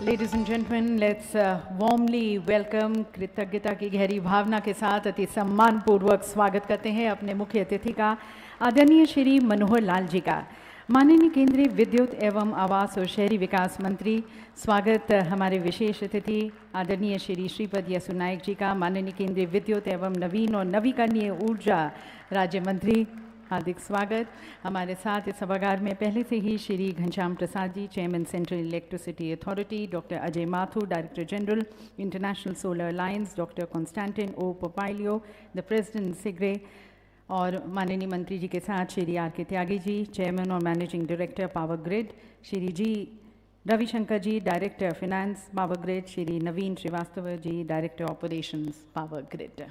Ladies and gentlemen, let's warmly welcome कृतज्ञता की गहरी भावना के साथ अति सम्मान पूर्वक स्वागत करते हैं अपने मुख्य अतिथि का आदरणीय श्री मनोहर लाल जी का। माननीय केंद्रीय विद्युत एवं आवास और शहरी विकास मंत्री, स्वागत हमारे विशेष अतिथि आदरणीय श्री श्रीपद यसु नायक जी का। माननीय केंद्रीय विद्युत एवं नवीन और नवीकरणीय ऊर्जा राज्य मंत्री, हार्दिक स्वागत। हमारे साथ इस सभागार में पहले से ही Shri Ghanshyam Prasad ji, chairman Central Electricity Authority, doctor Ajay Mathur, director general International Solar Alliance, doctor Konstantin O Papailiou, the president CIGRE, और माननीय मंत्री जी के साथ Shri R K Tyagi ji, chairman और managing director Power Grid, Shri G Ravishankar ji, director finance Power Grid, Shri Naveen Srivastava ji, director operations Power Grid.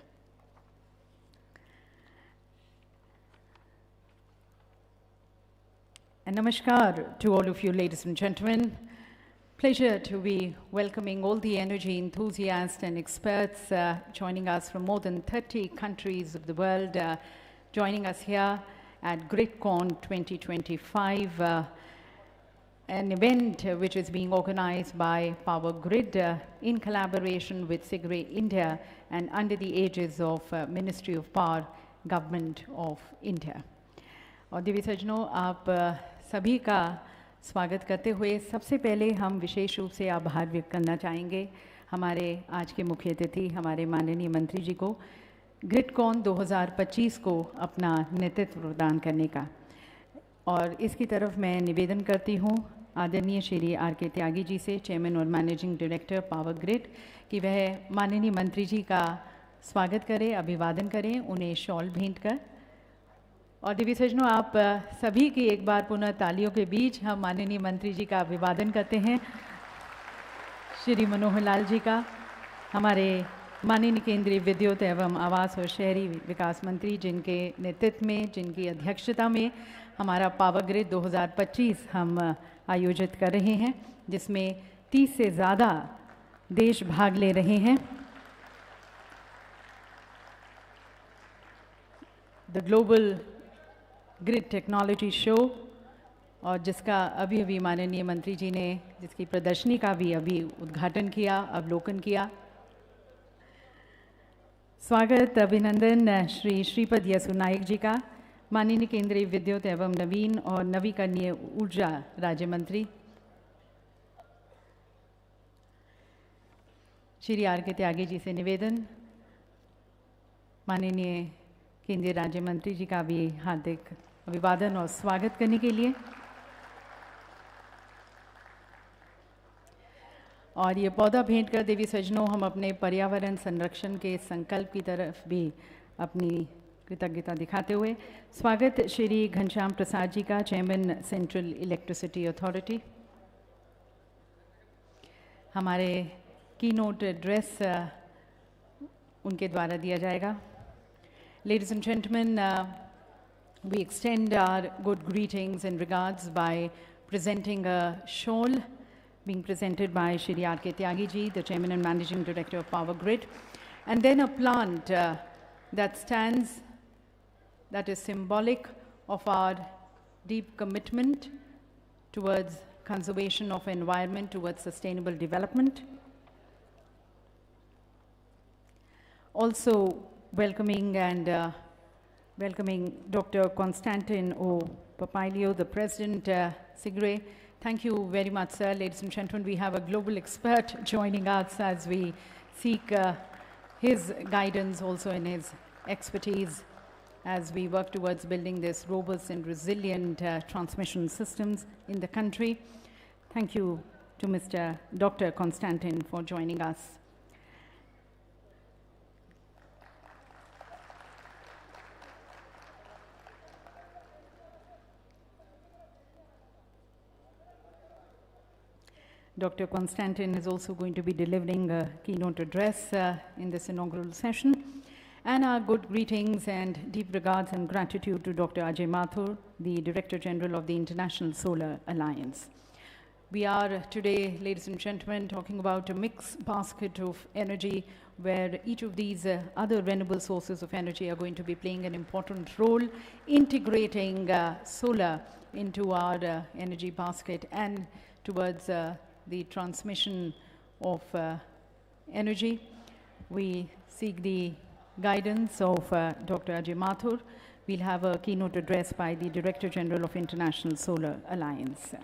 And namaskar to all of you, ladies and gentlemen. Pleasure to be welcoming all the energy enthusiasts and experts joining us from more than 30 countries of the world, joining us here at GRIDCON 2025, an event which is being organized by Power Grid in collaboration with SIGRE India and under the aegis of Ministry of Power, Government of India. और देवी सज्जनों, आप सभी का स्वागत करते हुए सबसे पहले हम विशेष रूप से आभार व्यक्त करना चाहेंगे हमारे आज के मुख्य अतिथि हमारे माननीय मंत्री जी को ग्रिडकॉन 2025 को अपना नेतृत्व प्रदान करने का। और इसकी तरफ मैं निवेदन करती हूँ आदरणीय श्री आर के त्यागी जी से, चेयरमैन और मैनेजिंग डायरेक्टर पावर ग्रिड, कि वह माननीय मंत्री जी का स्वागत करें, अभिवादन करें, उन्हें शॉल भेंट कर। और देवी सज्जनों, आप सभी की एक बार पुनः तालियों के बीच हम माननीय मंत्री जी का अभिवादन करते हैं। श्री मनोहर लाल जी का, हमारे माननीय केंद्रीय विद्युत एवं आवास और शहरी विकास मंत्री, जिनके नेतृत्व में, जिनकी अध्यक्षता में हमारा पावर ग्रिड 2025 हम आयोजित कर रहे हैं, जिसमें 30 से ज़्यादा देश भाग ले रहे हैं। The global grid technology show, और जिसका अभी अभी माननीय मंत्री जी ने जिसकी प्रदर्शनी का भी अभी उद्घाटन किया, अवलोकन किया। स्वागत अभिनंदन श्री श्रीपद यसु नायक जी का, माननीय केंद्रीय विद्युत एवं नवीन और नवीकरणीय ऊर्जा राज्य मंत्री। श्री आर के त्यागी जी से निवेदन माननीय केंद्रीय राज्य मंत्री जी का भी हार्दिक अभिवादन और स्वागत करने के लिए। और ये पौधा भेंट कर देवी सज्जनों, हम अपने पर्यावरण संरक्षण के संकल्प की तरफ भी अपनी कृतज्ञता दिखाते हुए स्वागत श्री घनश्याम प्रसाद जी का, चेयरमैन सेंट्रल इलेक्ट्रिसिटी अथॉरिटी। हमारे कीनोट एड्रेस उनके द्वारा दिया जाएगा। Ladies and gentlemen, we extend our good greetings and regards by presenting a shawl being presented by Shri R. K. Tyagi ji, the Chairman and Managing Director of Power Grid, and then a plant that stands, that is symbolic of our deep commitment towards conservation of environment, towards sustainable development. Also, welcoming Dr. Constantin O. Popailio, the President, SIGRE. Thank you very much, sir. Ladies and gentlemen, we have a global expert joining us as we seek his guidance also in his expertise as we work towards building this robust and resilient transmission systems in the country. Thank you to Mr. Dr. Constantin for joining us. Dr. Constantin is also going to be delivering a keynote address in this inaugural session. And our good greetings and deep regards and gratitude to Dr. Ajay Mathur, the Director General of the International Solar Alliance. We are today, ladies and gentlemen, talking about a mixed basket of energy where each of these other renewable sources of energy are going to be playing an important role, integrating solar into our energy basket and towards the transmission of energy. We seek the guidance of Dr. Ajay Mathur. We'll have a keynote address by the Director General of International Solar Alliance.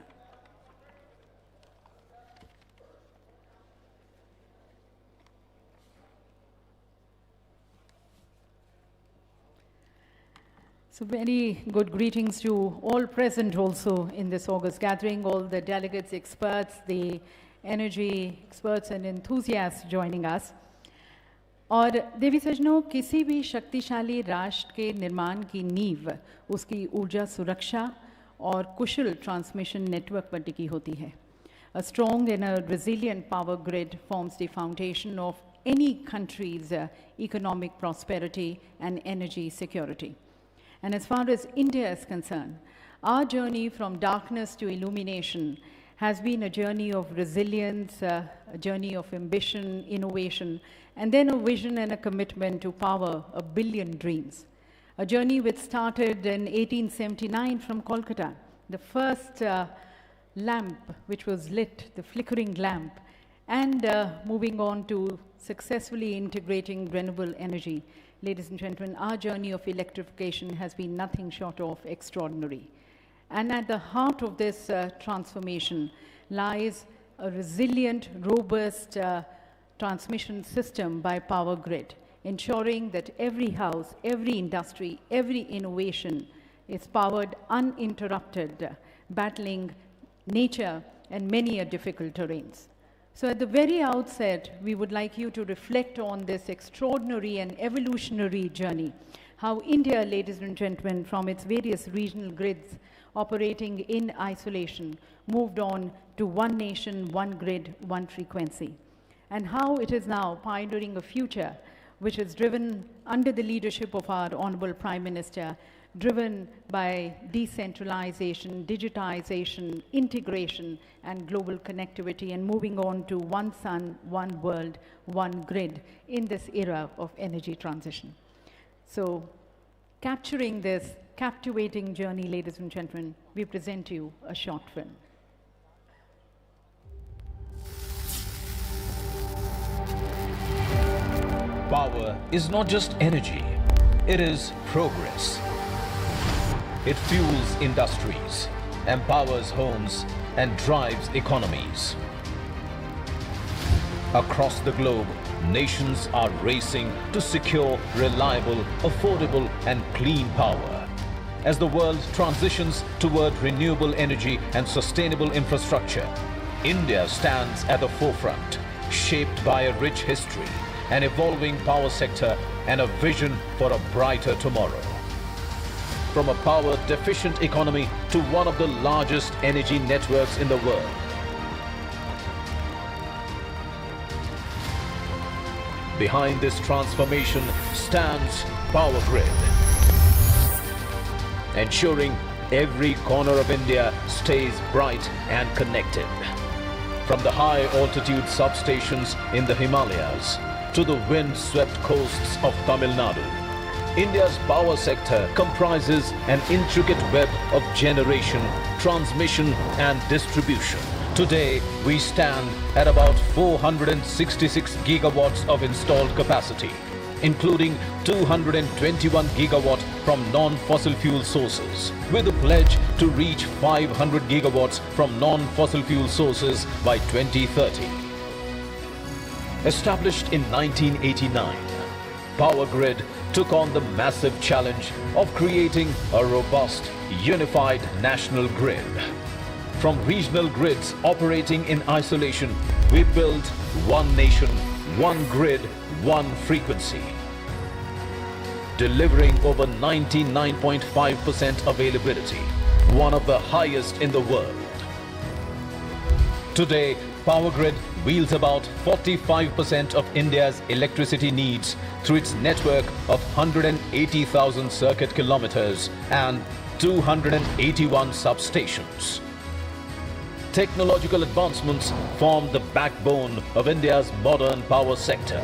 So very good greetings to all present also in this August gathering, all the delegates, experts, the energy experts and enthusiasts joining us. और देवी सजनों, किसी भी शक्तिशाली राष्ट्र के निर्माण की नींव उसकी ऊर्जा सुरक्षा और कुशल ट्रांसमिशन नेटवर्क पर टिकी होती है. A strong and a resilient power grid forms the foundation of any country's economic prosperity and energy security. And as far as India is concerned, our journey from darkness to illumination has been a journey of resilience, a journey of ambition, innovation, and then a vision and a commitment to power a billion dreams. A journey which started in 1879 from Kolkata, the first lamp which was lit, the flickering lamp, and moving on to successfully integrating renewable energy. Ladies and gentlemen, our journey of electrification has been nothing short of extraordinary. And at the heart of this transformation lies a resilient, robust transmission system by power grid, ensuring that every house, every industry, every innovation is powered uninterrupted, battling nature and many difficult terrains. So at the very outset, we would like you to reflect on this extraordinary and evolutionary journey, how India, ladies and gentlemen, from its various regional grids operating in isolation, moved on to one nation, one grid, one frequency, and how it is now pioneering a future which is driven under the leadership of our Honorable Prime Minister, driven by decentralization, digitization, integration, and global connectivity, and moving on to one sun, one world, one grid in this era of energy transition. So, capturing this captivating journey, ladies and gentlemen, we present to you a short film. Power is not just energy, it is progress. It fuels industries, empowers homes, and drives economies. Across the globe, nations are racing to secure reliable, affordable, and clean power. As the world transitions toward renewable energy and sustainable infrastructure, India stands at the forefront, shaped by a rich history, an evolving power sector, and a vision for a brighter tomorrow. From a power-deficient economy to one of the largest energy networks in the world. Behind this transformation stands Power Grid, ensuring every corner of India stays bright and connected. From the high-altitude substations in the Himalayas to the wind-swept coasts of Tamil Nadu, India's power sector comprises an intricate web of generation, transmission and distribution. Today, we stand at about 466 gigawatts of installed capacity, including 221 gigawatts from non-fossil fuel sources, with a pledge to reach 500 gigawatts from non-fossil fuel sources by 2030. Established in 1989, Power Grid took on the massive challenge of creating a robust, unified national grid. From regional grids operating in isolation, we built one nation, one grid, one frequency, delivering over 99.5% availability, one of the highest in the world. Today, Power Grid wheels about 45% of India's electricity needs through its network of 180,000 circuit kilometers and 281 substations. Technological advancements form the backbone of India's modern power sector.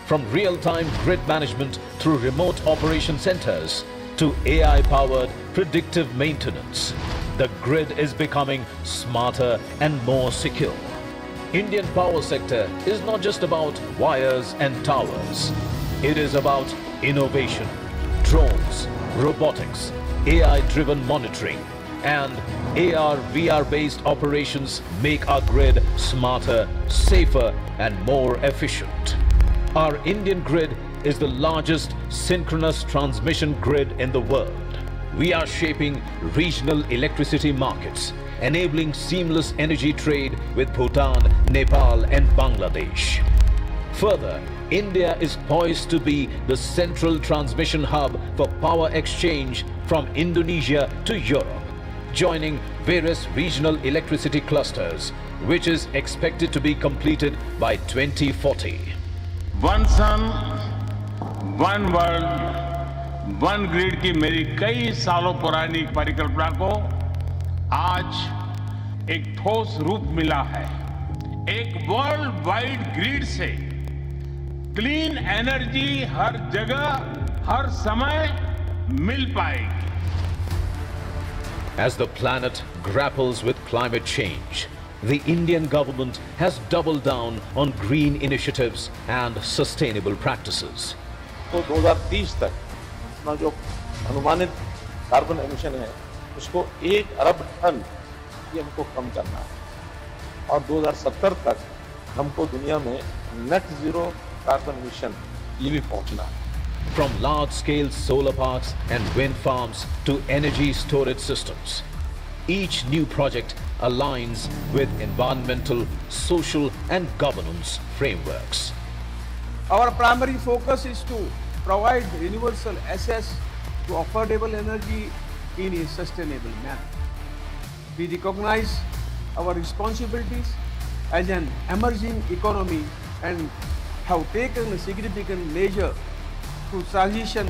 From real-time grid management through remote operation centers to AI-powered predictive maintenance, the grid is becoming smarter and more secure. Indian power sector is not just about wires and towers. It is about innovation, drones, robotics, AI-driven monitoring, and AR/VR-based operations make our grid smarter, safer, and more efficient. Our Indian grid is the largest synchronous transmission grid in the world. We are shaping regional electricity markets, enabling seamless energy trade with Bhutan, Nepal, and Bangladesh. Further, India is poised to be the central transmission hub for power exchange from Indonesia to Europe, joining various regional electricity clusters, which is expected to be completed by 2040. One sun, one world, one grid की मेरी कई सालों पुरानी परिकल्पना को आज एक ठोस रूप मिला है। एक वर्ल्ड वाइड ग्रिड से क्लीन एनर्जी हर जगह, हर समय मिल पाएगी। As the planet grapples with climate change, the Indian government has doubled down on green initiatives and sustainable practices. तो 2030 तक अपना जो अनुमानित कार्बन एमिशन है उसको 1 अरब टन ये हमको कम करना है और 2070 तक हमको दुनिया में नेट जीरो कार्बन एमिशन ये भी पहुंचना है। From large-scale solar parks and wind farms to energy storage systems, each new project aligns with environmental, social, and governance frameworks. Our primary focus is to provide universal access to affordable energy in a sustainable manner. We recognize our responsibilities as an emerging economy and have taken a significant measure to transition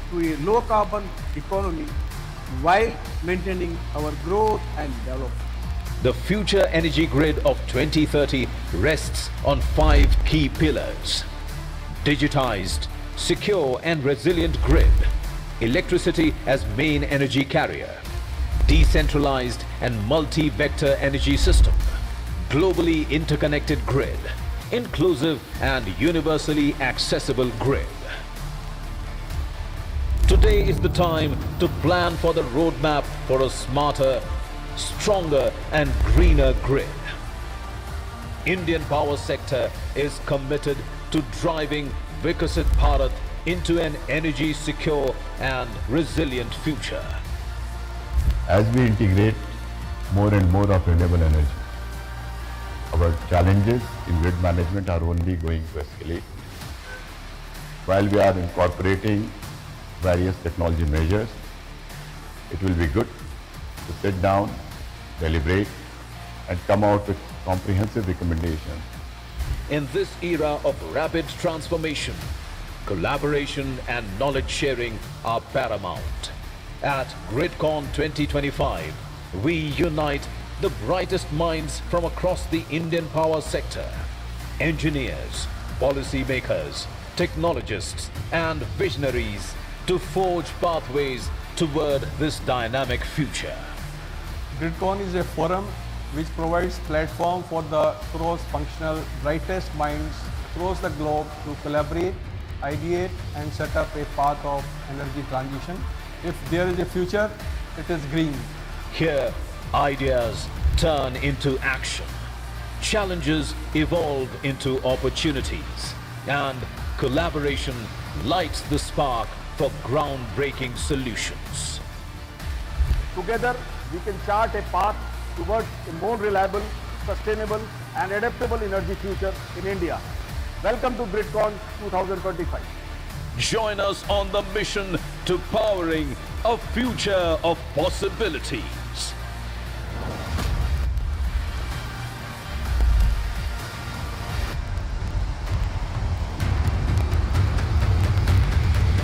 to a low-carbon economy while maintaining our growth and development. The future energy grid of 2030 rests on 5 key pillars: digitized, secure and resilient grid, electricity as main energy carrier, decentralized and multi-vector energy system, globally interconnected grid, inclusive and universally accessible grid. Today is the time to plan for the roadmap for a smarter, stronger and greener grid. Indian power sector is committed to driving Vikasit Bharat into an energy secure and resilient future. As we integrate more and more of renewable energy, our challenges in grid management are only going to escalate. While we are incorporating various technology measures, it will be good to sit down, deliberate, and come out with comprehensive recommendations. In this era of rapid transformation, collaboration and knowledge sharing are paramount. At GRIDCON 2025, we unite the brightest minds from across the Indian power sector. Engineers, policymakers, technologists, and visionaries to forge pathways toward this dynamic future. GRIDCON is a forum which provides platform for the cross-functional brightest minds across the globe to collaborate, ideate and set up a path of energy transition. If there is a future, it is green. Here, ideas turn into action, challenges evolve into opportunities, and collaboration lights the spark for groundbreaking solutions. Together, we can chart a path towards a more reliable, sustainable and adaptable energy future in India. Welcome to GRIDCON 2025. Join us on the mission to powering a future of possibilities.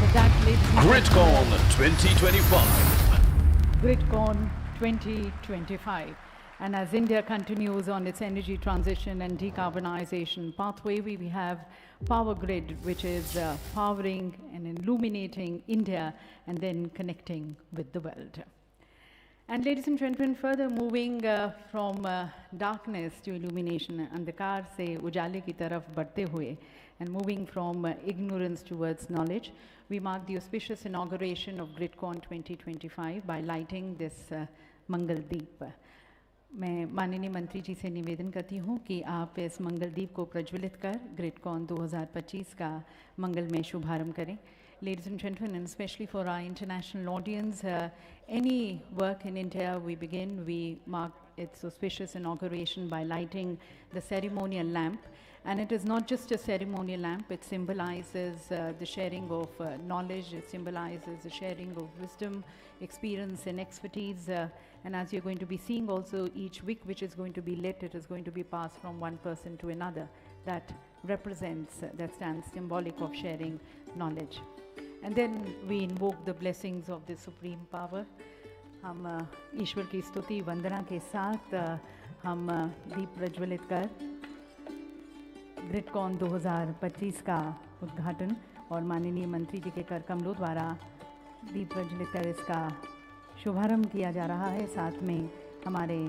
With that, ladies and GRIDCON 2025. GRIDCON 2025. And as India continues on its energy transition and decarbonization pathway, we have Power Grid, which is powering and illuminating India and then connecting with the world. And ladies and gentlemen, further moving from darkness to illumination, अंधकार से उजाले की तरफ बढ़ते हुए, and moving from ignorance towards knowledge, we mark the auspicious inauguration of GRIDCON 2025 by lighting this मंगल दीप. मैं माननीय मंत्री जी से निवेदन करती हूँ कि आप इस मंगल दीप को प्रज्वलित कर ग्रिडकॉन 2025 का मंगलमय शुभारंभ करें. Ladies and gentlemen, and especially for our international audience, any work in India we begin, we mark its auspicious inauguration by lighting the ceremonial lamp. And it is not just a ceremonial lamp, it symbolizes the sharing of knowledge, it symbolizes the sharing of wisdom, experience and expertise. And as you're going to be seeing also, each wick which is going to be lit, it is going to be passed from one person to another. That represents, that stands symbolic of sharing knowledge. And then we invoke the blessings of the Supreme Power. हम ईश्वर की स्तुति वंदना के साथ हम दीप प्रज्वलित कर ग्रिडकॉन 2025 का उद्घाटन और माननीय मंत्री जी के कर कमलों द्वारा दीप प्रज्वलित कर इसका शुभारंभ किया जा रहा है. साथ में हमारे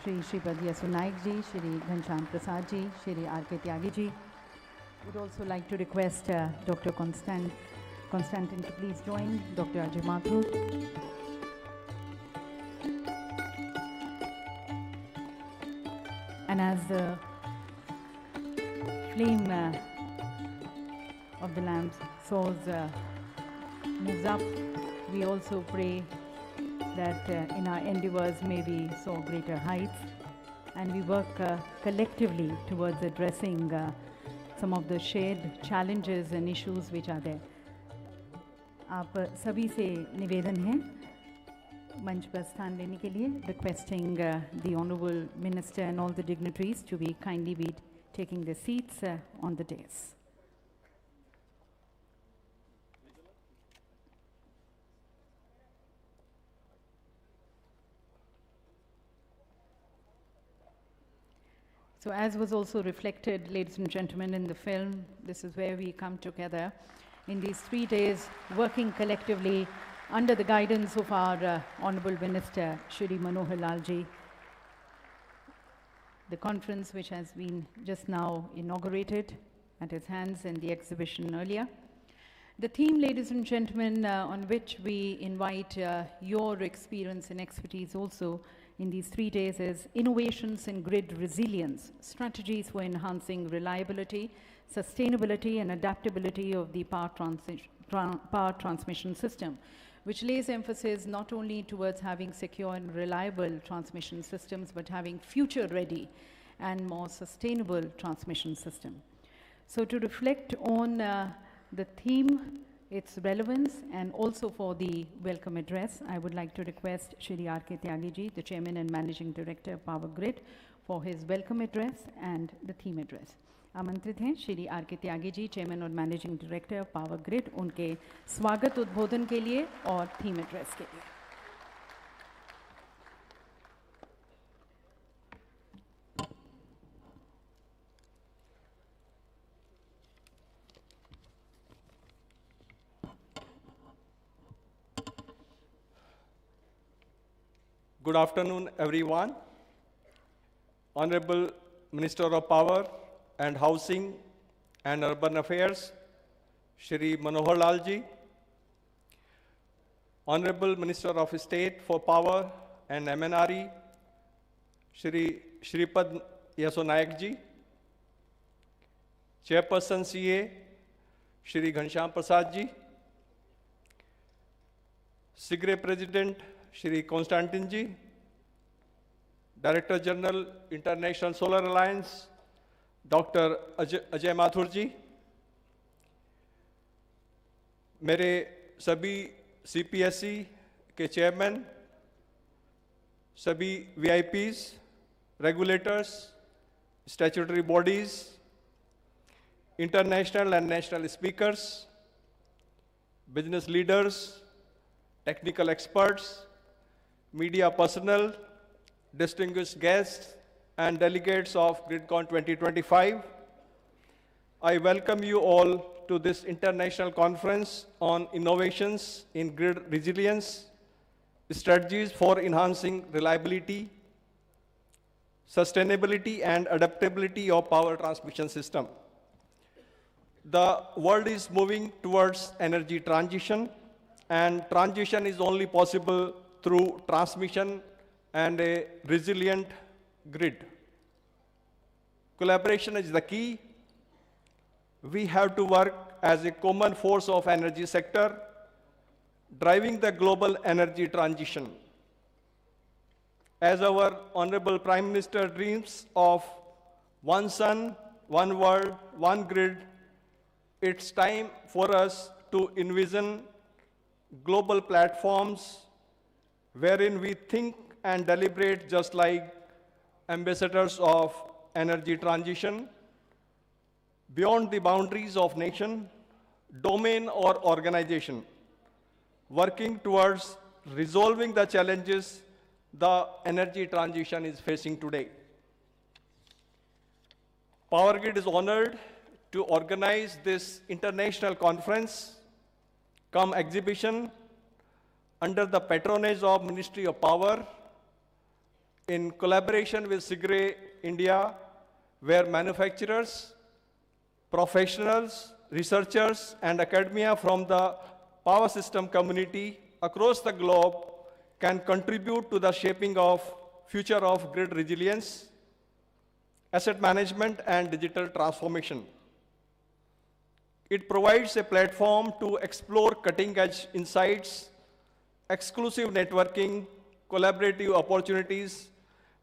श्रीपद यसो नायक जी, श्री घनश्याम प्रसाद जी, Shri R K. Tyagi ji. We'd also like to request Dr. Constantin to please join, Dr. Ajay Mathur. And as the flame of the lamps soars, moves up, we also pray that in our endeavors may we soar greater heights, and we work collectively towards addressing some of the shared challenges and issues which are there. आप सभी से निवेदन है मंच पर स्थान लेने के लिए, requesting the Honorable Minister and all the dignitaries to be kindly be taking their seats on the dais. So as was also reflected, ladies and gentlemen, in the film, this is where we come together in these 3 days, working collectively under the guidance of our Honorable Minister, Shri Manohar Lal ji. The conference which has been just now inaugurated at his hands and the exhibition earlier. The theme, ladies and gentlemen, on which we invite your experience and expertise also in these 3 days is Innovations in Grid Resilience, Strategies for Enhancing Reliability, Sustainability and Adaptability of the Power Transmission System, which lays emphasis not only towards having secure and reliable transmission systems, but having future-ready and more sustainable transmission system. So to reflect on the theme, its relevance, and also for the welcome address, I would like to request Shri R.K. Tyagi ji, the Chairman and Managing Director of Power Grid, for his welcome address and the theme address. आमंत्रित हैं Shri R.K. त्यागी ji, chairman और managing director of power grid, उनके स्वागत उद्बोधन के लिए और theme address के लिए. Good afternoon, everyone. Honorable Minister of Power and Housing and Urban Affairs, Shri Manohar Lal ji. Honorable Minister of State for Power and MNRE, Shri Shripad Yaso Nayak ji. Chairperson CA, Shri Ghanshyam Prasad ji. SIGRE President, Shri Constantin ji, Director General, International Solar Alliance, Dr. Ajay Mathur ji, मेरे सभी CPSC के chairman, सभी VIPs, regulators, statutory bodies, international and national speakers, business leaders, technical experts, media personnel, distinguished guests, and delegates of GRIDCON 2025. I welcome you all to this international conference on innovations in grid resilience, strategies for enhancing reliability, sustainability, and adaptability of power transmission system. The world is moving towards energy transition, and transition is only possible through transmission and a resilient grid. Collaboration is the key. We have to work as a common force of energy sector, driving the global energy transition. As our Honorable Prime Minister dreams of one sun, one world, one grid, it's time for us to envision global platforms wherein we think and deliberate just like ambassadors of energy transition, beyond the boundaries of nation, domain, or organization, working towards resolving the challenges the energy transition is facing today. Power Grid is honored to organize this international conference cum exhibition under the patronage of Ministry of Power in collaboration with SIGRE India, where manufacturers, professionals, researchers, and academia from the power system community across the globe can contribute to the shaping of future of grid resilience, asset management, and digital transformation. It provides a platform to explore cutting-edge insights, exclusive networking, collaborative opportunities,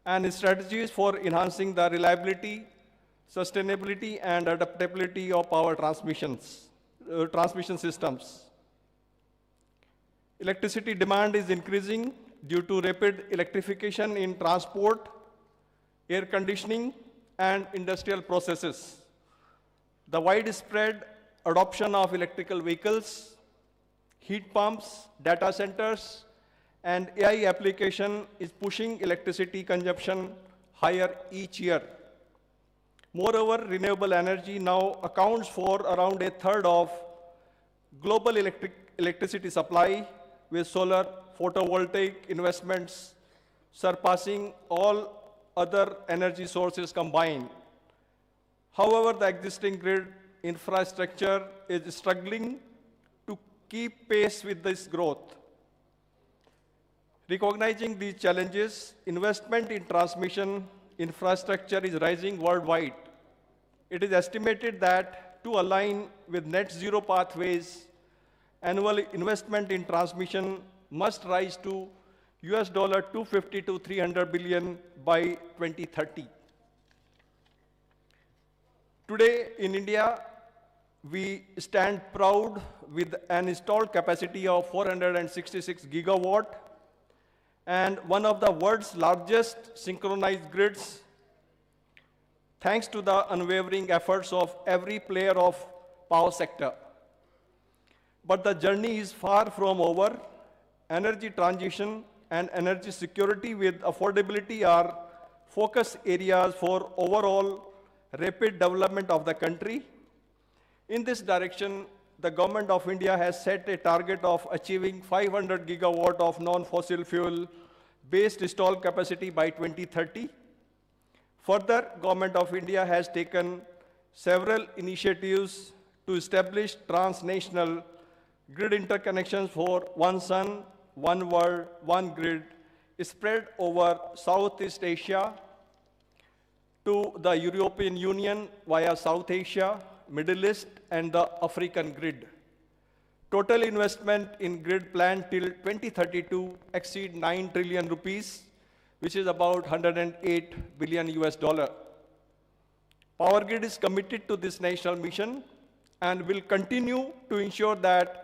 and strategies for enhancing the reliability, sustainability, and adaptability of power transmission systems. Electricity demand is increasing due to rapid electrification in transport, air conditioning, and industrial processes. The widespread adoption of electrical vehicles, heat pumps, data centers, and AI application is pushing electricity consumption higher each year. Moreover, renewable energy now accounts for around a third of global electricity supply, with solar photovoltaic investments surpassing all other energy sources combined. However, the existing grid infrastructure is struggling to keep pace with this growth. Recognizing these challenges, investment in transmission infrastructure is rising worldwide. It is estimated that to align with net zero pathways, annual investment in transmission must rise to US $250 to $300 billion by 2030. Today in India, we stand proud with an installed capacity of 466 gigawatt and one of the world's largest synchronized grids, thanks to the unwavering efforts of every player of power sector. But the journey is far from over. Energy transition and energy security with affordability are focus areas for overall rapid development of the country. In this direction, the Government of India has set a target of achieving 500 gigawatt of non-fossil fuel-based installed capacity by 2030. Further, Government of India has taken several initiatives to establish transnational grid interconnections for one sun, one world, one grid, spread over Southeast Asia to the European Union via South Asia, Middle East, and the African grid. Total investment in grid plan till 2032 exceed 9 trillion rupees, which is about 108 billion US dollar. Power Grid is committed to this national mission and will continue to ensure that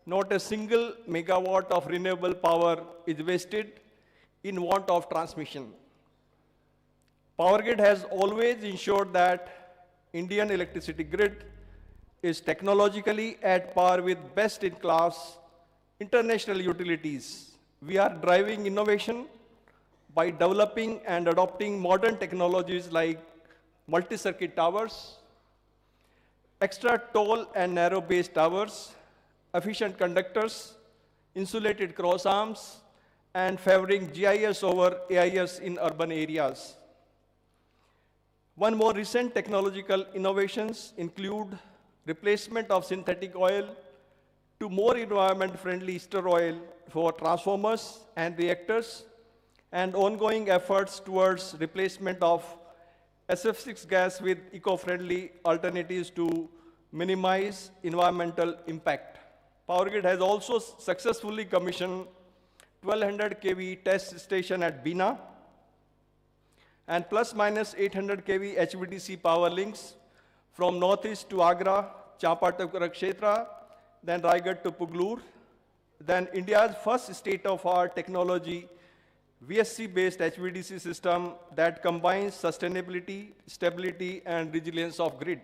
not a single megawatt of renewable power is wasted in want of transmission. Power Grid has always ensured that Indian electricity grid is technologically at par with best-in-class international utilities. We are driving innovation by developing and adopting modern technologies like multi-circuit towers, extra tall and narrow base towers, efficient conductors, insulated cross arms, and favoring GIS over AIS in urban areas. One more recent technological innovations include replacement of synthetic oil to more environment-friendly ester oil for transformers and reactors, and ongoing efforts towards replacement of SF6 gas with eco-friendly alternatives to minimize environmental impact. PowerGrid has also successfully commissioned 1200 kV test station at Bina and plus minus 800 kV HVDC power links from northeast to Agra, Champa to Kurakshetra, then Raigad to Pugalur, then India's first state-of-art technology VSC-based HVDC system that combines sustainability, stability, and resilience of grid.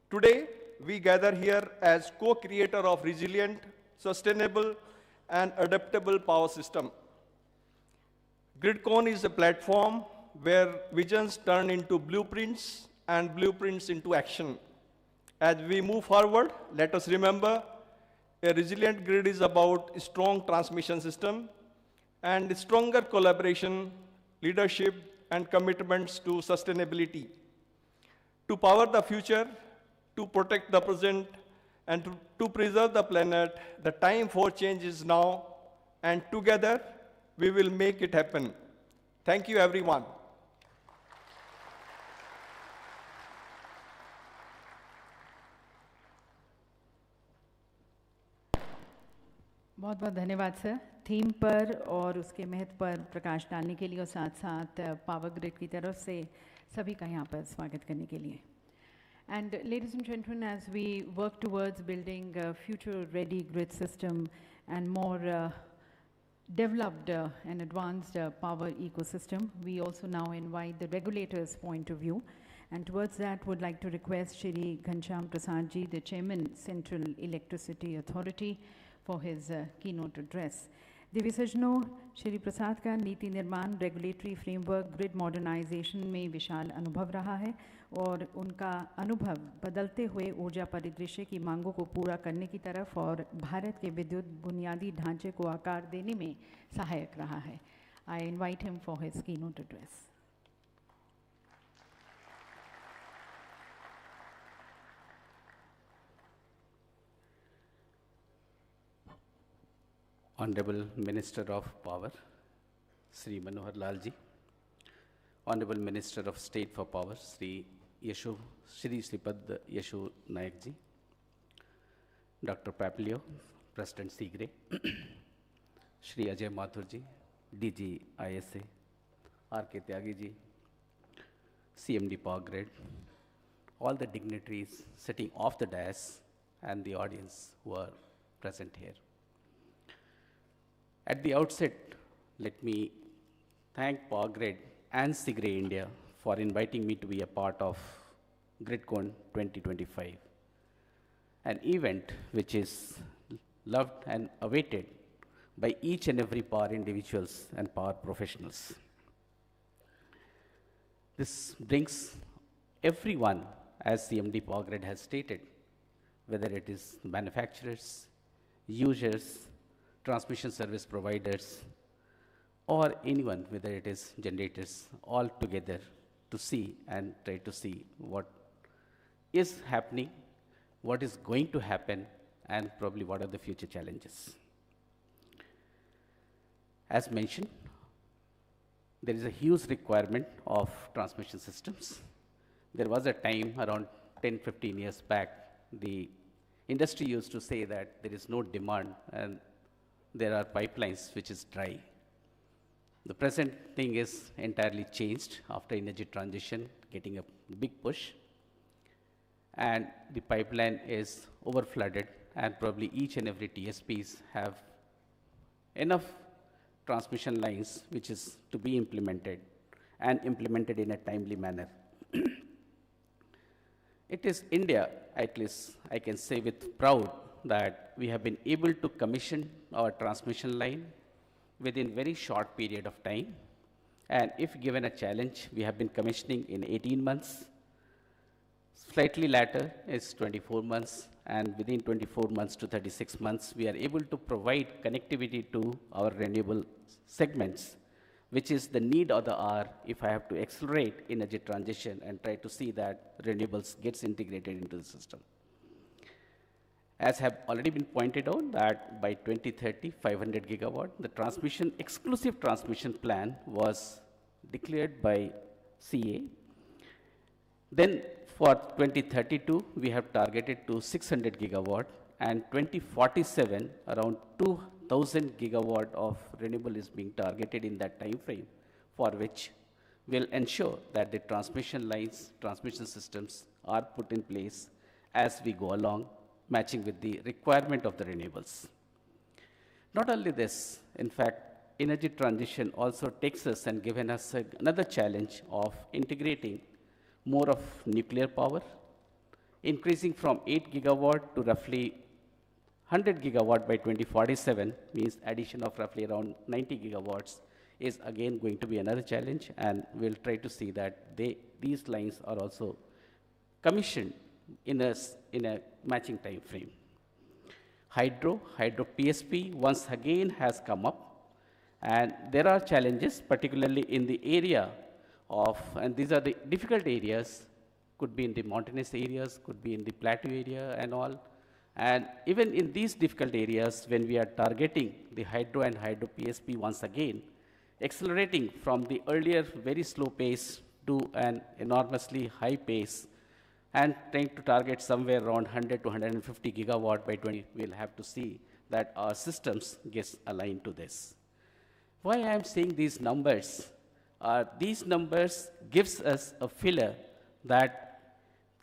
Today, we gather here as co-creator of resilient, sustainable, and adaptable power system. GRIDCON is a platform where visions turn into blueprints and blueprints into action. As we move forward, let us remember a resilient grid is about a strong transmission system and stronger collaboration, leadership, and commitments to sustainability. To power the future, to protect the present, and to preserve the planet, the time for change is now, and together we will make it happen. Thank you, everyone. बहुत बहुत धन्यवाद sir theme पर और उसके महत्व पर प्रकाश डालने के लिए और साथ साथ पावर ग्रिड की तरफ से सभी का यहाँ पर स्वागत करने के लिए. And ladies and gentlemen, as we work towards building a future-ready grid system and more developed and advanced power ecosystem, we also now invite the regulator's point of view. And towards that, would like to request Shri Ghanshyam Prasad ji, the Chairman, Central Electricity Authority, for his keynote address. Divya सज्जनों, श्री प्रसाद का नीति निर्माण, regulatory framework, grid modernisation में विशाल अनुभव रहा है और उनका अनुभव बदलते हुए ऊर्जा परिदृश्य की मांगों को पूरा करने की तरफ और भारत के विद्युत बुनियादी ढांचे को आकार देने में सहायक रहा है. I invite him for his keynote address. Honorable Minister of Power, Sri Manohar Lal ji, Honorable Minister of State for Power, Sri Shripad Yashu Nayak ji, Dr. Papilio, President Sigre, Shri Ajay Mathur ji, DG ISA, R.K. Tyagi ji, CMD Power Grid, all the dignitaries sitting off the dais and the audience who are present here. At the outset, let me thank Power Grid and Sigre India for inviting me to be a part of GRIDCON 2025, an event which is loved and awaited by each and every power individuals and power professionals. This brings everyone, as CMD Power Grid has stated, whether it is manufacturers, users, transmission service providers, or anyone, whether it is generators, all together to see and try to see what is happening, what is going to happen, and probably what are the future challenges. As mentioned, there is a huge requirement of transmission systems. There was a time around 10-15 years back, the industry used to say that there is no demand and there are pipelines which is dry. The present thing is entirely changed after energy transition, getting a big push. And the pipeline is overflooded, and probably each and every TSPs have enough transmission lines which is to be implemented and implemented in a timely manner. It is India, at least I can say with proud, that we have been able to commission our transmission line within very short period of time. And if given a challenge, we have been commissioning in 18 months. Slightly later is 24 months, and within 24 months to 36 months, we are able to provide connectivity to our renewable segments, which is the need of the hour if I have to accelerate energy transition and try to see that renewables gets integrated into the system. As have already been pointed out, that by 2030, 500 gigawatt, the exclusive transmission plan was declared by CA. Then for 2032, we have targeted to 600 gigawatt, and 2047, around 2,000 gigawatt of renewable is being targeted in that time frame, for which will ensure that the transmission lines, transmission systems are put in place as we go along, matching with the requirement of the renewables. Not only this, in fact, energy transition also takes us and given us another challenge of integrating more of nuclear power, increasing from 8 gigawatt to roughly 100 gigawatt by 2047, means addition of roughly around 90 gigawatts is again going to be another challenge, and we'll try to see that these lines are also commissioned in a matching time frame. Hydro PSP once again has come up, and there are challenges, particularly in the area of, and these are the difficult areas, could be in the mountainous areas, could be in the plateau area and all. And even in these difficult areas, when we are targeting the hydro and hydro PSP once again, accelerating from the earlier very slow pace to an enormously high pace, and trying to target somewhere around 100 to 150 gigawatt by 20, we'll have to see that our systems gets aligned to this. Why I am saying these numbers gives us a filler that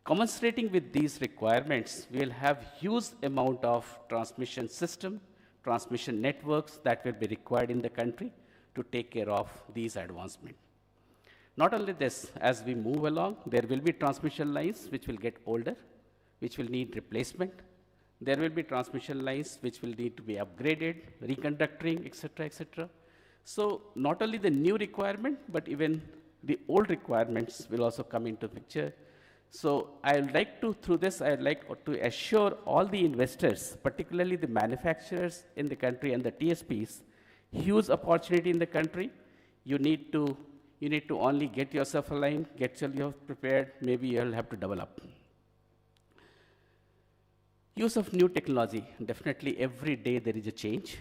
commensurating with these requirements, we'll have huge amount of transmission system, transmission networks that will be required in the country to take care of these advancements. Not only this, as we move along, there will be transmission lines which will get older, which will need replacement. There will be transmission lines which will need to be upgraded, reconductoring, etc., etc. So not only the new requirement, but even the old requirements will also come into picture. So I would like to, through this, I would like to assure all the investors, particularly the manufacturers in the country and the TSPs, huge opportunity in the country. You need to only get yourself aligned, get yourself prepared, maybe you'll have to develop. Use of new technology, definitely every day there is a change.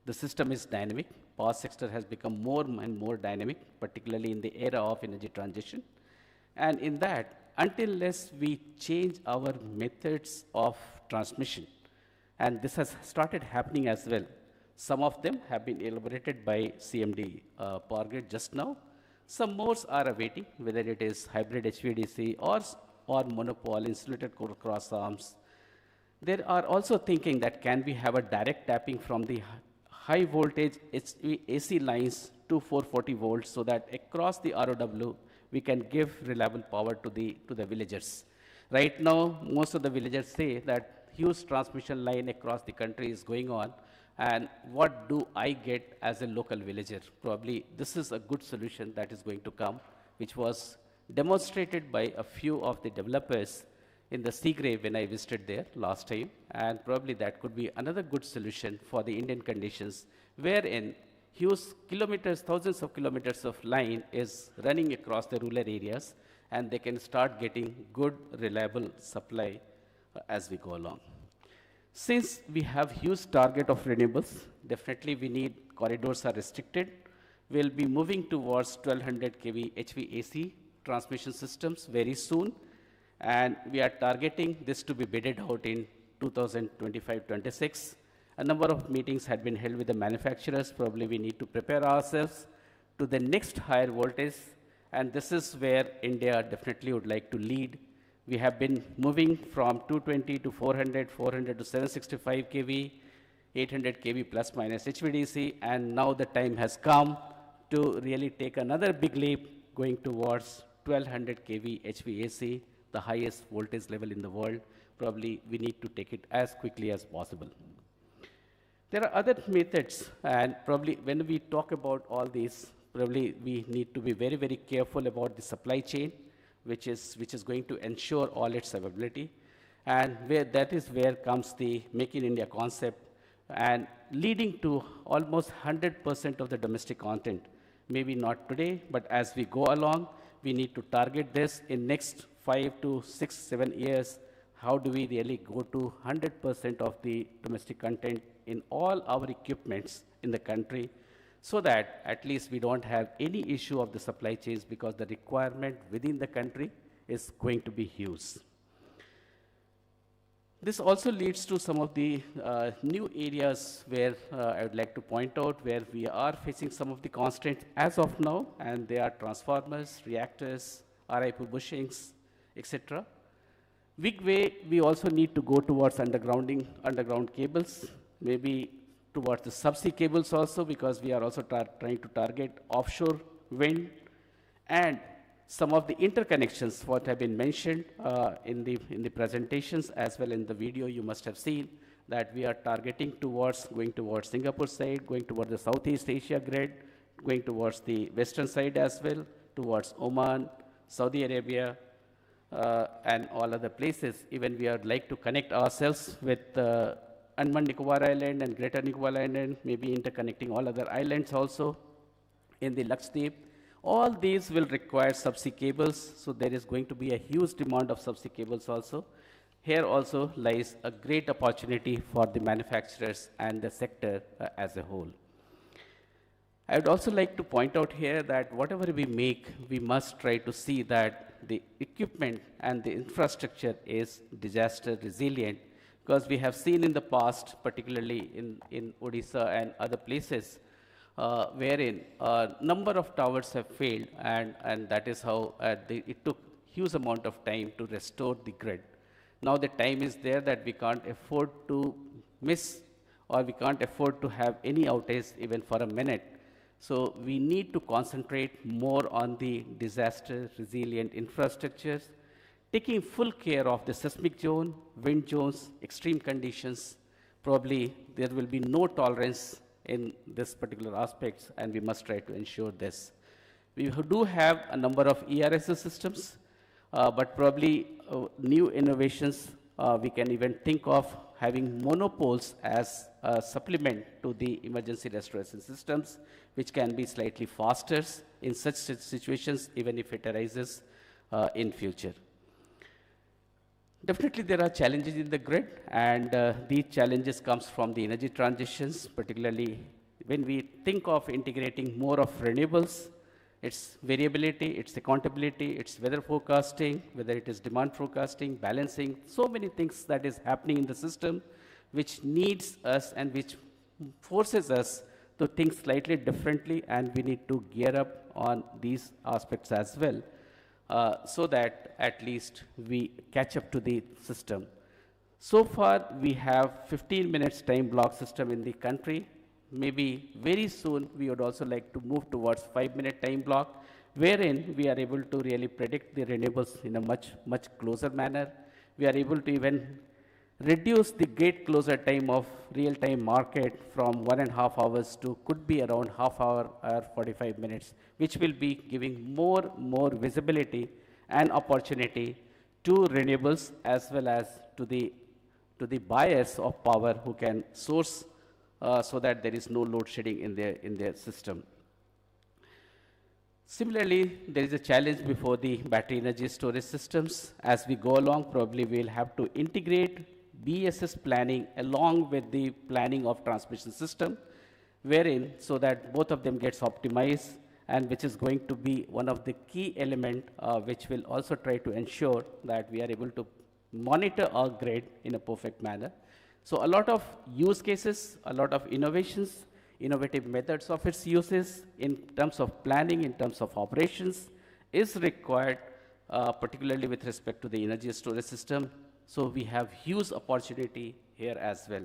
The system is dynamic. Power sector has become more and more dynamic, particularly in the era of energy transition. And in that, unless we change our methods of transmission, and this has started happening as well. Some of them have been elaborated by CMD Power Grid just now. Some more are awaiting, whether it is hybrid HVDC or monopole, insulated core cross arms. They are also thinking that can we have a direct tapping from the high voltage AC lines to 440 volts, so that across the ROW we can give reliable power to the villagers. Right now, most of the villagers say that huge transmission line across the country is going on, and what do I get as a local villager? Probably this is a good solution that is going to come, which was demonstrated by a few of the developers in the Seagrave when I visited there last time, and probably that could be another good solution for the Indian conditions, wherein huge kilometers, thousands of kilometers of line is running across the rural areas, and they can start getting good, reliable supply as we go along. Since we have huge target of renewables, definitely we need corridors are restricted. We'll be moving towards 1200 kV HVAC transmission systems very soon, and we are targeting this to be bidded out in 2025-26. A number of meetings had been held with the manufacturers. Probably we need to prepare ourselves to the next higher voltage, and this is where India definitely would like to lead. We have been moving from 220 to 400, 400 to 765 kV, 800 kV plus minus HVDC, and now the time has come to really take another big leap going towards 1200 kV HVAC, the highest voltage level in the world. Probably we need to take it as quickly as possible. There are other methods, and probably when we talk about all these, probably we need to be very, very careful about the supply chain, which is going to ensure all its availability. And that is where comes the Make in India concept, and leading to almost 100% of the domestic content. Maybe not today, but as we go along, we need to target this in next 5 to 6, 7 years. How do we really go to 100% of the domestic content in all our equipments in the country, so that at least we don't have any issue of the supply chains, because the requirement within the country is going to be huge. This also leads to some of the new areas where I would like to point out where we are facing some of the constraints as of now, and they are transformers, reactors, RIP bushings, etc. Big way, we also need to go towards underground cables, maybe towards the subsea cables also, because we are also trying to target offshore wind, and some of the interconnections what have been mentioned in the presentations as well in the video you must have seen, that we are targeting towards going towards Singapore side, going towards the Southeast Asia grid, going towards the western side as well, towards Oman, Saudi Arabia, and all other places. Even we would like to connect ourselves with Andaman Nicobar Island and Greater Nicobar Island, maybe interconnecting all other islands also in the Lakshadweep. All these will require subsea cables, so there is going to be a huge demand of subsea cables also. Here also lies a great opportunity for the manufacturers and the sector as a whole. I would also like to point out here that whatever we make, we must try to see that the equipment and the infrastructure is disaster resilient, because we have seen in the past, particularly in Odisha and other places, wherein a number of towers have failed, and that is how it took huge amount of time to restore the grid. Now the time is there that we can't afford to miss, or we can't afford to have any outage even for a minute. So we need to concentrate more on the disaster resilient infrastructures, taking full care of the seismic zone, wind zones, extreme conditions. Probably there will be no tolerance in this particular aspects, and we must try to ensure this. We do have a number of ERSS systems, but probably new innovations, we can even think of having monopoles as a supplement to the emergency restoration systems, which can be slightly faster in such situations, even if it arises in future. Definitely there are challenges in the grid, and these challenges comes from the energy transitions, particularly when we think of integrating more of renewables. It's variability, it's accountability, it's weather forecasting, whether it is demand forecasting, balancing, so many things that is happening in the system, which needs us and which forces us to think slightly differently, and we need to gear up on these aspects as well. So that at least we catch up to the system. So far, we have 15 minutes time block system in the country. Maybe very soon, we would also like to move towards 5-minute time block, wherein we are able to really predict the renewables in a much closer manner. We are able to even reduce the gate closure time of real-time market from 1.5 hours to could be around half hour or 45 minutes, which will be giving more visibility and opportunity to renewables as well as to the buyers of power who can source so that there is no load shedding in their system. Similarly, there is a challenge before the battery energy storage systems. As we go along, probably we'll have to integrate BESS planning along with the planning of transmission system, wherein so that both of them gets optimized, and which is going to be one of the key element which will also try to ensure that we are able to monitor our grid in a perfect manner. So a lot of use cases, a lot of innovations, innovative methods of its uses in terms of planning, in terms of operations is required, particularly with respect to the energy storage system. So we have huge opportunity here as well.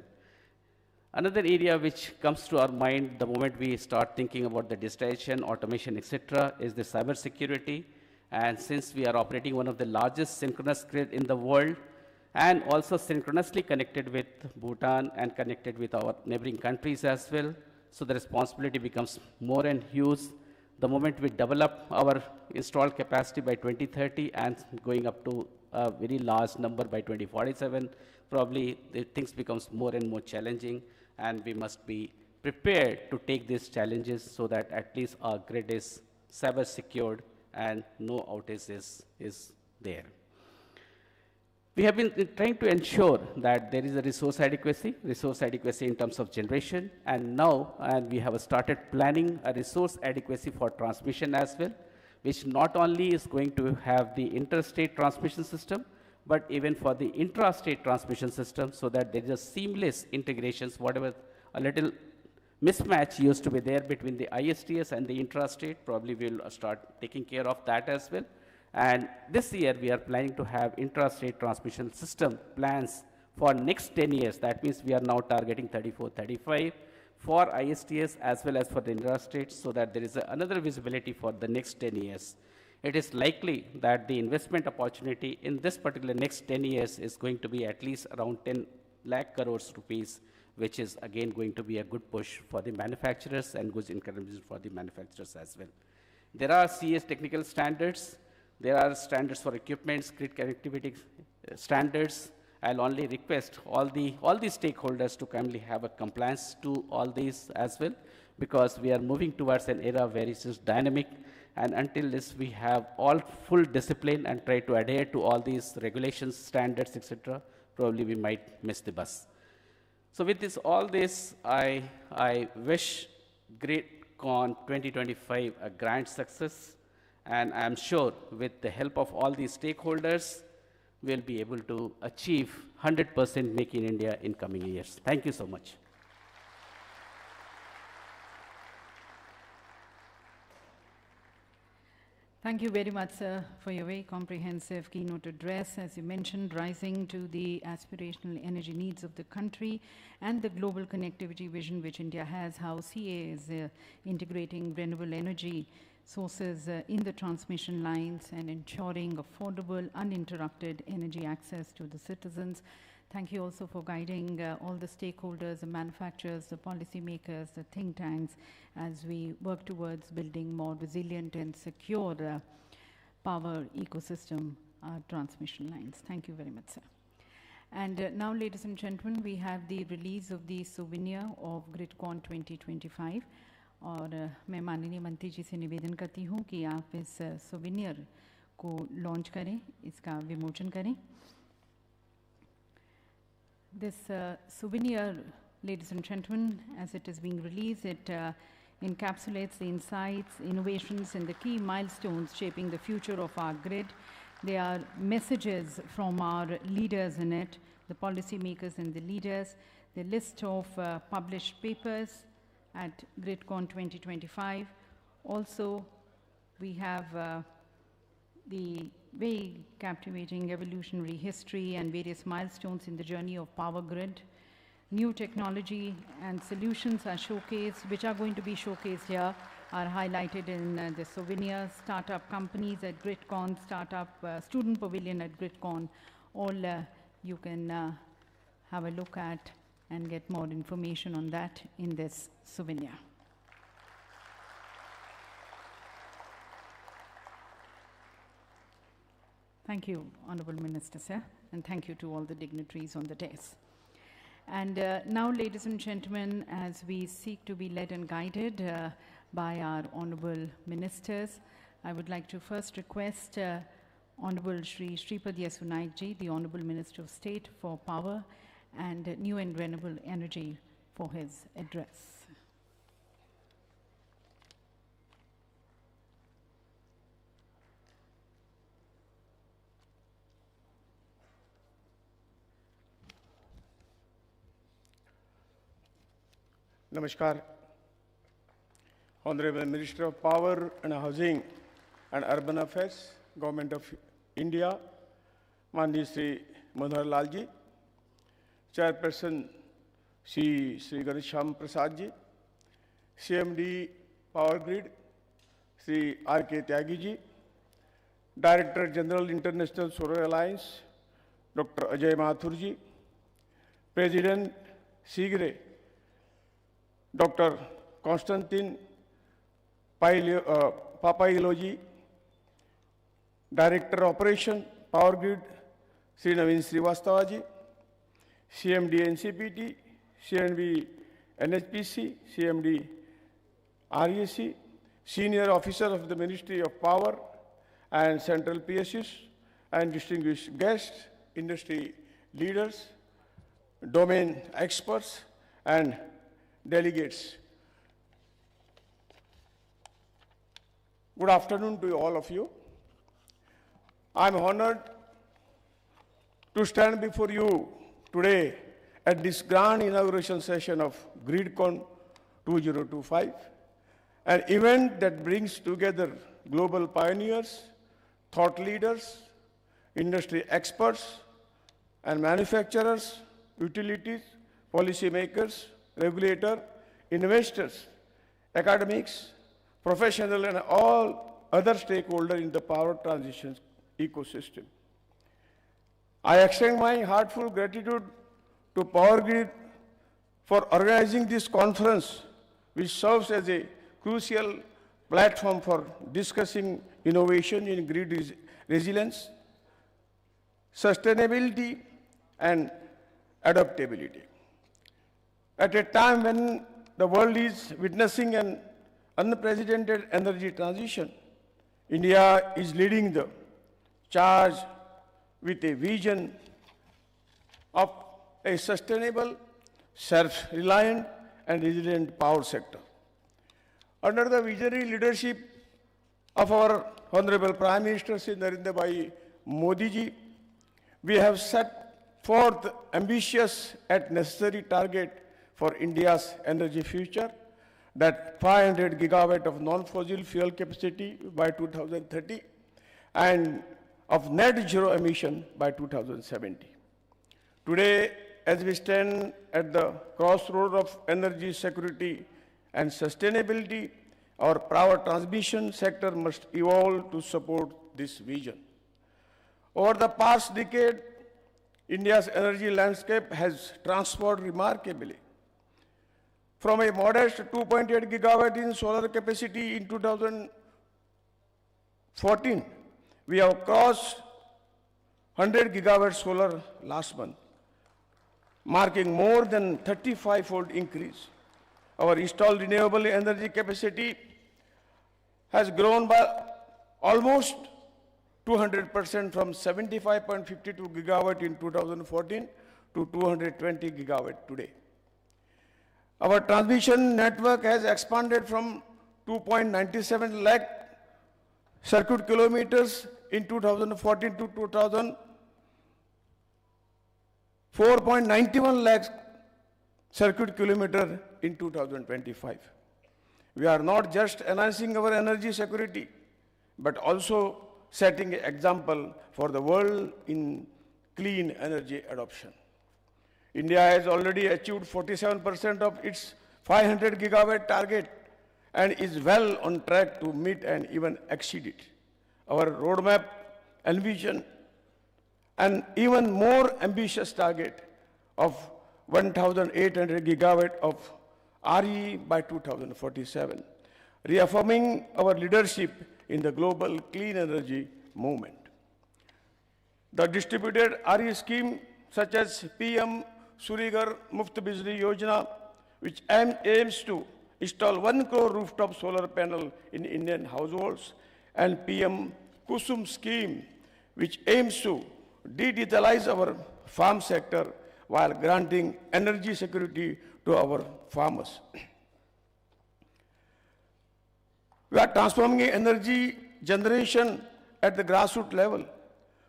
Another area which comes to our mind the moment we start thinking about the digitization, automation, etc., is the cyber security. And since we are operating one of the largest synchronous grid in the world, and also synchronously connected with Bhutan and connected with our neighboring countries as well, so the responsibility becomes more and huge. The moment we develop our installed capacity by 2030 and going up to a very large number by 2047, probably the things becomes more and more challenging, and we must be prepared to take these challenges so that at least our grid is cyber secured and no outage is there. We have been trying to ensure that there is a resource adequacy in terms of generation, and now we have started planning a resource adequacy for transmission as well, which not only is going to have the interstate transmission system, but even for the intrastate transmission system, so that there is a seamless integrations, whatever a little mismatch used to be there between the ISTS and the intrastate, probably we'll start taking care of that as well. And this year we are planning to have intrastate transmission system plans for next 10 years. That means we are now targeting 34, 35 for ISTS as well as for the intrastate, so that there is another visibility for the next 10 years. It is likely that the investment opportunity in this particular next 10 years is going to be at least around 10 lakh crores rupees, which is again going to be a good push for the manufacturers and good encouragement for the manufacturers as well. There are CS technical standards. There are standards for equipments, grid connectivity standards. I'll only request all the stakeholders to kindly have a compliance to all these as well, because we are moving towards an era where it is dynamic, and until this we have all full discipline and try to adhere to all these regulations, standards, etc., probably we might miss the bus. So with this, all this, I wish GRIDCON 2025 a grand success, and I'm sure with the help of all these stakeholders, we'll be able to achieve 100% Make in India in coming years. Thank you so much. Thank you very much, sir, for your very comprehensive keynote address. As you mentioned, rising to the aspirational energy needs of the country and the global connectivity vision which India has, how CA is integrating renewable energy sources in the transmission lines and ensuring affordable, uninterrupted energy access to the citizens. Thank you also for guiding all the stakeholders, the manufacturers, the policymakers, the think tanks, as we work towards building more resilient and secure power ecosystem transmission lines. Thank you very much, sir. And now, ladies and gentlemen, we have the release of the souvenir of GRIDCON 2025. और मैं माननीय मंत्री जी से निवेदन करती हूँ कि आप इस souvenir को लॉन्च करें, इसका विमोचन करें. This souvenir, ladies and gentlemen, as it is being released, it encapsulates the insights, innovations, and the key milestones shaping the future of our grid. There are messages from our leaders in it, the policymakers and the leaders, the list of published papers at GRIDCON 2025. Also, we have the very captivating evolutionary history and various milestones in the journey of power grid. New technology and solutions are showcased, which are going to be showcased here, are highlighted in the souvenir. Startup companies at GRIDCON, student pavilion at GRIDCON, all you can have a look at and get more information on that in this souvenir. Thank you, Honorable Minister, sir, and thank you to all the dignitaries on the dais. And now, ladies and gentlemen, as we seek to be led and guided by our Honorable Ministers, I would like to first request Honorable Shri Shripad Yesu Naik ji, the Honorable Minister of State for Power and New and Renewable Energy, for his address. Namaskar. Honorable Minister of Power and Housing and Urban Affairs, Government of India, Mandi Sri Manohar Lal ji, Chairperson Sri Ganesham Prasad ji, CMD Power Grid Sri R.K. Tyagi ji, Director General International Solar Alliance Dr. Ajay Mathur ji, President SIGRE Dr. Constantine Papailo ji, Director Operation Power Grid Sri Naveen Srivastavaji, CMD NCPT, CMD NHPC, CMD REC, Senior Officer of the Ministry of Power and Central PSUs, and distinguished guests, industry leaders, domain experts, and delegates. Good afternoon to all of you. I'm honored to stand before you today at this grand inauguration session of GRIDCON 2025, an event that brings together global pioneers, thought leaders, industry experts, and manufacturers, utilities, policymakers, regulators, investors, academics, professionals, and all other stakeholders in the power transition ecosystem. I extend my heartfelt gratitude to Power Grid for organizing this conference, which serves as a crucial platform for discussing innovation in grid resilience, sustainability, and adaptability. At a time when the world is witnessing an unprecedented energy transition, India is leading the charge with a vision of a sustainable, self-reliant, and resilient power sector. Under the visionary leadership of our Honorable Prime Minister Shri Narendra Bhai Modi ji, we have set forth ambitious and necessary target for India's energy future, that 500 gigawatt of non-fossil fuel capacity by 2030 and of net zero emission by 2070. Today, as we stand at the crossroad of energy security and sustainability, our power transmission sector must evolve to support this vision. Over the past decade, India's energy landscape has transformed remarkably. From a modest 2.8 gigawatt in solar capacity in 2014, we have crossed 100 gigawatt solar last month, marking more than 35-fold increase. Our installed renewable energy capacity has grown by almost 200% from 75.52 gigawatt in 2014 to 220 gigawatt today. Our transmission network has expanded from 2.97 lakh circuit kilometers in 2014 to 4.91 lakh circuit kilometer in 2025. We are not just enhancing our energy security, but also setting an example for the world in clean energy adoption. India has already achieved 47% of its 500 gigawatt target and is well on track to meet and even exceed it. Our roadmap envisions an even more ambitious target of 1,800 gigawatt of RE by 2047, reaffirming our leadership in the global clean energy movement. The distributed RE scheme, such as PM Suryaghar Muft Bijli Yojana, which aims to install 1 crore rooftop solar panel in Indian households, and PM Kusum scheme, which aims to digitalize our farm sector while granting energy security to our farmers. We are transforming energy generation at the grassroots level,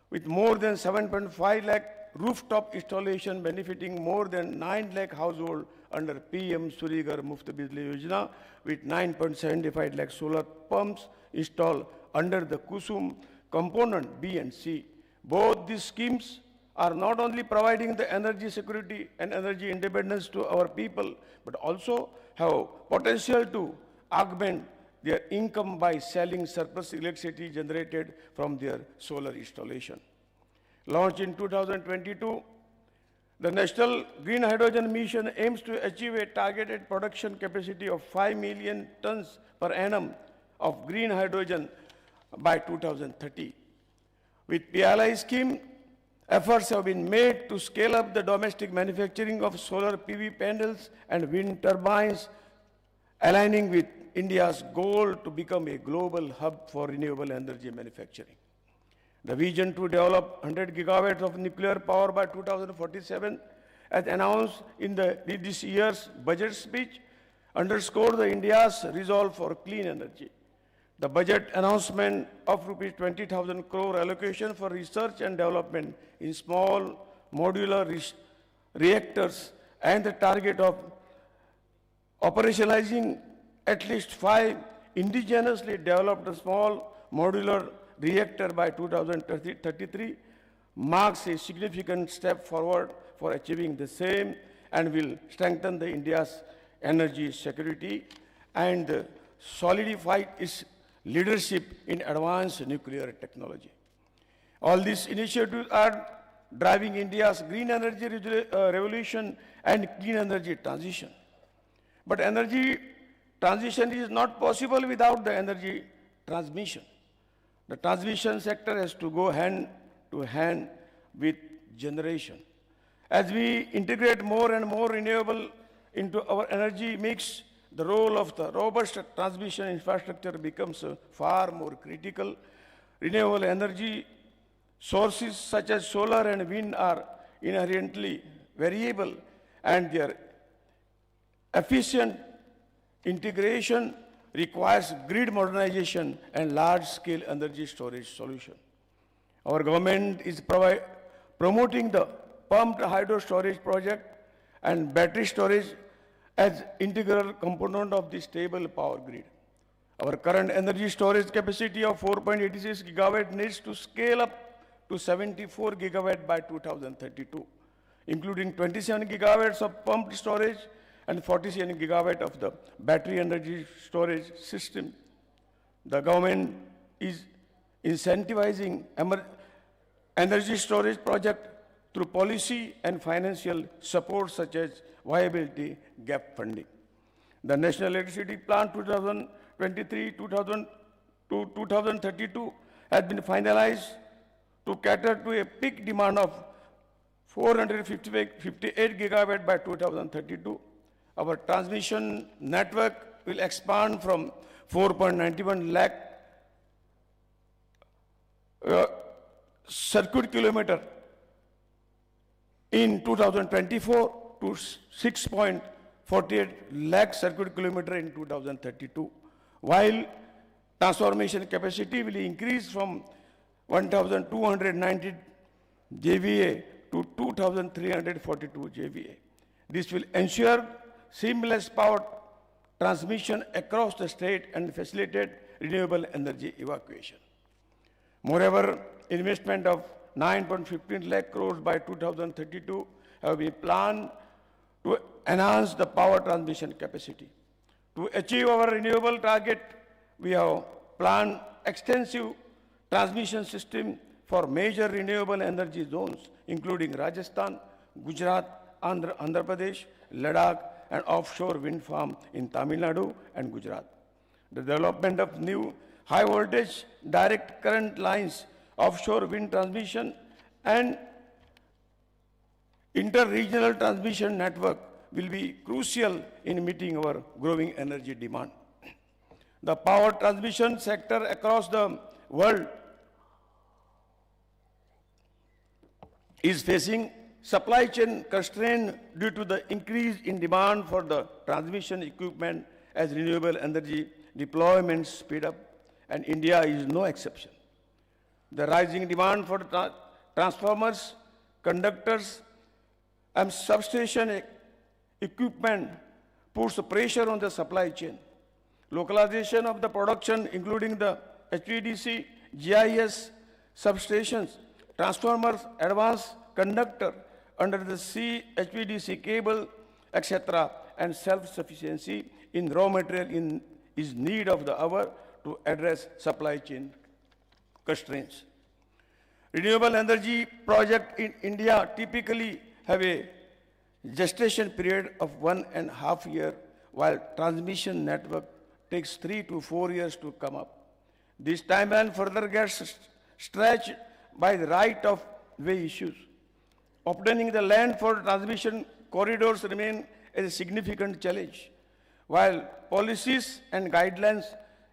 with more than 7.5 lakh rooftop installation benefiting more than 9 lakh households under PM Suryaghar Muft Bijli Yojana, with 9.75 lakh solar pumps installed under the Kusum component B and C. Both these schemes are not only providing the energy security and energy independence to our people, but also have potential to augment their income by selling surplus electricity generated from their solar installation. Launched in 2022, the National Green Hydrogen Mission aims to achieve a targeted production capacity of 5 million tons per annum of green hydrogen by 2030. With PLI scheme, Efforts have been made to scale up the domestic manufacturing of solar PV panels and wind turbines, aligning with India's goal to become a global hub for renewable energy manufacturing. The vision to develop 100 gigawatts of nuclear power by 2047, as announced in this year's budget speech, underscored India's resolve for clean energy. The budget announcement of rupees 20,000 crore allocation for research and development in small modular reactors and the target of operationalizing at least 5 indigenously developed small modular reactor by 2033 marks a significant step forward for achieving the same and will strengthen India's energy security and solidify its leadership in advanced nuclear technology. All these initiatives are driving India's green energy revolution and clean energy transition. But energy transition is not possible without the energy transmission. The transmission sector has to go hand to hand with generation. As we integrate more and more renewable into our energy mix, the role of the robust transmission infrastructure becomes far more critical. Renewable energy sources such as solar and wind are inherently variable, and their efficient integration requires grid modernization and large-scale energy storage solution. Our government is promoting the pumped hydro storage project and battery storage as integral component of the stable power grid. Our current energy storage capacity of 4.86 gigawatt needs to scale up to 74 gigawatt by 2032, including 27 gigawatts of pumped storage and 47 gigawatt of the battery energy storage system. The government is incentivizing energy storage project through policy and financial support such as viability gap funding. The National Electricity Plan 2023-2032 has been finalized to cater to a peak demand of 458 gigawatt by 2032. Our transmission network will expand from 4.91 lakh circuit kilometer in 2024 to 6.48 lakh circuit kilometer in 2032, while transformation capacity will increase from 1,290 GVA to 2,342 GVA. This will ensure seamless power transmission across the state and facilitate renewable energy evacuation. Moreover, investment of 9.15 lakh crores by 2032 have been planned to enhance the power transmission capacity. To achieve our renewable target, we have planned extensive transmission system for major renewable energy zones, including Rajasthan, Gujarat, Andhra Pradesh, Ladakh, and offshore wind farm in Tamil Nadu and Gujarat. The development of new high voltage direct current lines, offshore wind transmission, and inter-regional transmission network will be crucial in meeting our growing energy demand. The power transmission sector across the world is facing supply chain constraint due to the increase in demand for the transmission equipment as renewable energy deployments speed up, and India is no exception. The rising demand for transformers, conductors, and substation equipment puts pressure on the supply chain. Localization of the production, including the HVDC, GIS, substations, transformers, advanced conductor under the sea, HVDC cable, etc., and self-sufficiency in raw material is need of the hour to address supply chain constraints. Renewable energy projects in India typically have a gestation period of 1.5 years, while transmission network takes 3 to 4 years to come up. This timeline further gets stretched by the right of way issues. Obtaining the land for transmission corridors remain a significant challenge, while policies and guidelines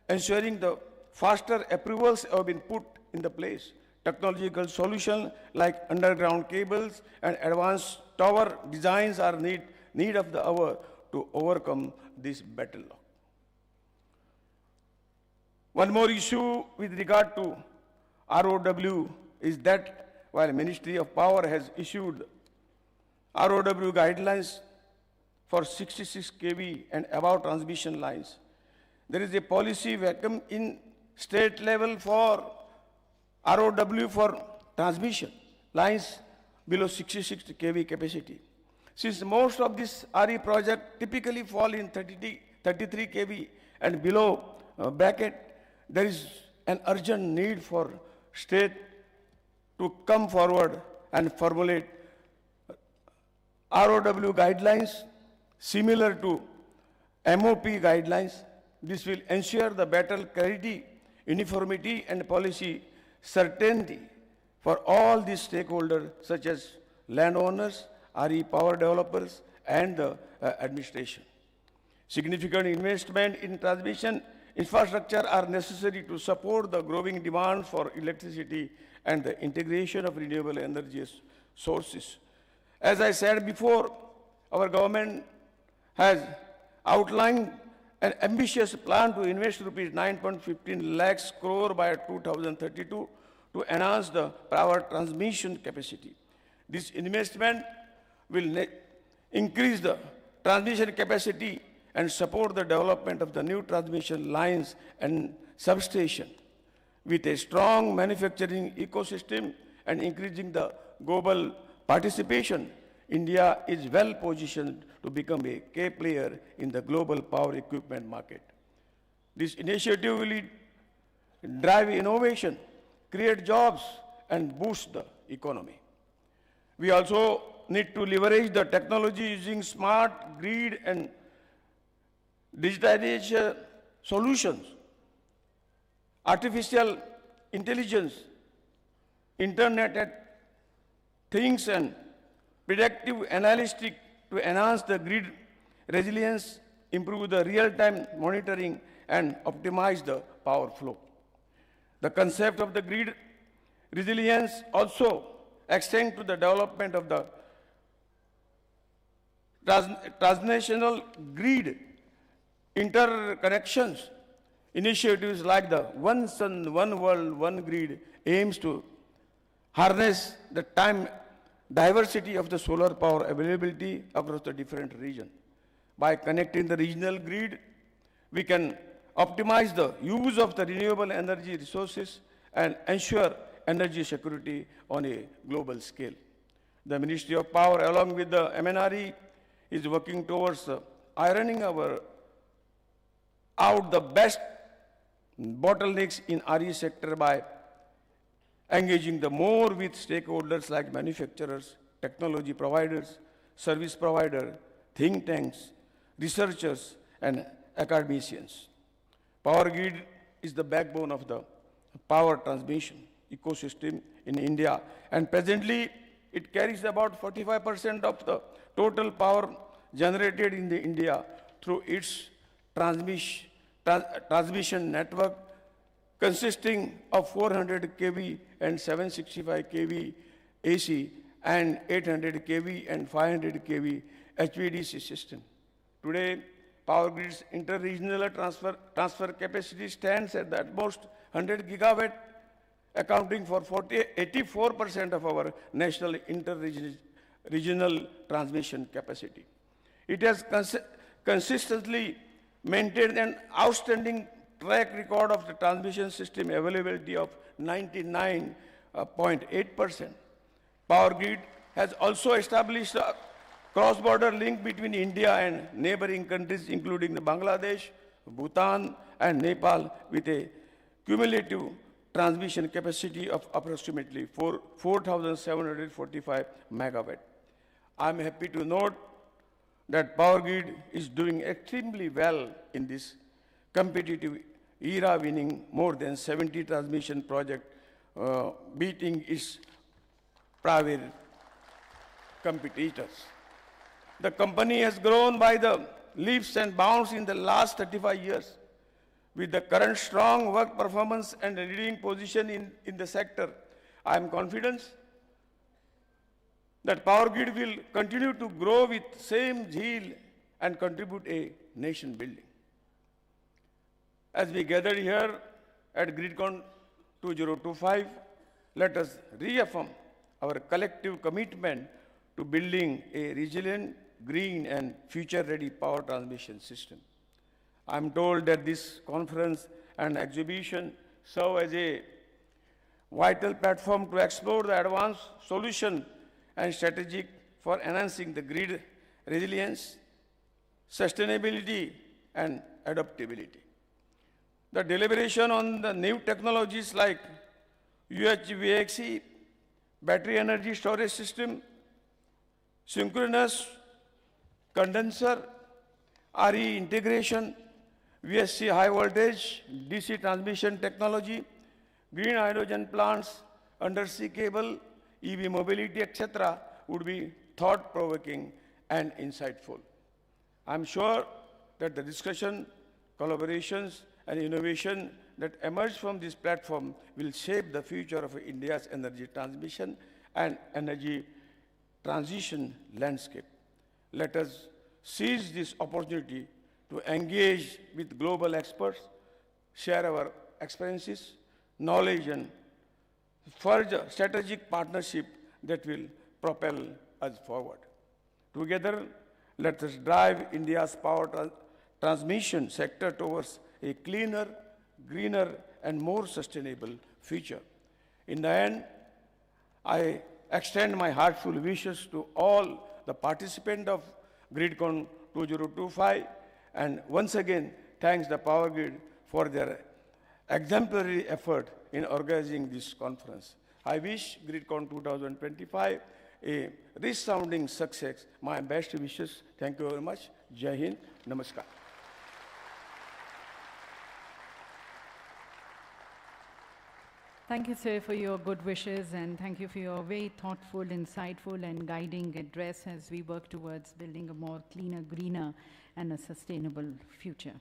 ensuring the faster approvals have been put in the place. Technological solutions like underground cables and advanced tower designs are need of the hour to overcome this battle. One more issue with regard to ROW is that while Ministry of Power has issued ROW guidelines for 66 kV and above transmission lines, there is a policy vacuum in state level for ROW for transmission lines below 66 kV capacity. Since most of these RE projects typically fall in 33 kV and below bracket, there is an urgent need for state to come forward and formulate ROW guidelines similar to MOP guidelines. This will ensure the better clarity, uniformity, and policy certainty for all these stakeholders such as landowners, RE power developers, and the administration. Significant investment in transmission infrastructure are necessary to support the growing demand for electricity and the integration of renewable energy sources. As I said before, our government has outlined an ambitious plan to invest rupees 9.15 lakhs crore by 2032 to enhance the power transmission capacity. This investment will increase the transmission capacity and support the development of the new transmission lines and substation. With a strong manufacturing ecosystem and increasing the global participation, India is well positioned to become a key player in the global power equipment market. This initiative will drive innovation, create jobs, and boost the economy. We also need to leverage the technology using smart grid and digitization solutions, artificial intelligence, Internet of Things, and predictive analytics to enhance the grid resilience, improve the real-time monitoring, and optimize the power flow. The concept of the grid resilience also extends to the development of the transnational grid interconnections. Initiatives like the One Sun, One World, One Grid aims to harness the time diversity of the solar power availability across the different regions. By connecting the regional grid, we can optimize the use of the renewable energy resources and ensure energy security on a global scale. The Ministry of Power, along with the MNRE, is working towards ironing out the best bottlenecks in RE sector by engaging the more with stakeholders like manufacturers, technology providers, service providers, think tanks, researchers, and academicians. Power grid is the backbone of the power transmission ecosystem in India, and presently it carries about 45% of the total power generated in India through its transmission network consisting of 400 kV and 765 kV AC and 800 kV and 500 kV HVDC system. Today, Power Grid's inter-regional transfer capacity stands at the most 100 gigawatt, accounting for 84% of our national inter-regional transmission capacity. It has consistently maintained an outstanding track record of the transmission system availability of 99.8%. Power Grid has also established a cross-border link between India and neighboring countries, including Bangladesh, Bhutan, and Nepal, with a cumulative transmission capacity of approximately 4,745 megawatt. I'm happy to note that Power Grid is doing extremely well in this competitive era, winning more than 70 transmission projects, beating its private competitors. The company has grown by the leaps and bounds in the last 35 years. With the current strong work performance and leading position in the sector, I am confident that Power Grid will continue to grow with same zeal and contribute a nation building. As we gather here at GRIDCON 2025, let us reaffirm our collective commitment to building a resilient, green and future-ready power transmission system. I am told that this conference and exhibition serve as a vital platform to explore the advanced solution and strategy for enhancing the grid resilience, sustainability, and adaptability. The deliberation on the new technologies like UHVAC, battery energy storage system, synchronous condenser, RE integration, VSC high voltage, DC transmission technology, green hydrogen plants, undersea cable, EV mobility, etc. would be thought-provoking and insightful. I'm sure that the discussion, collaborations, and innovation that emerge from this platform will shape the future of India's energy transmission and energy transition landscape. Let us seize this opportunity to engage with global experts, share our experiences, knowledge, and forge a strategic partnership that will propel us forward. Together, let us drive India's power transmission sector towards a cleaner, greener, and more sustainable future. In the end, I extend my heartfelt wishes to all the participants of GRIDCON 2025, and once again, thanks the Power Grid for their exemplary effort in organizing this conference. I wish GRIDCON 2025 a resounding success. My best wishes. Thank you very much. Jai Hind. Namaskar. Thank you, sir, for your good wishes, and thank you for your very thoughtful, insightful, and guiding address as we work towards building a more cleaner, greener, and a sustainable future.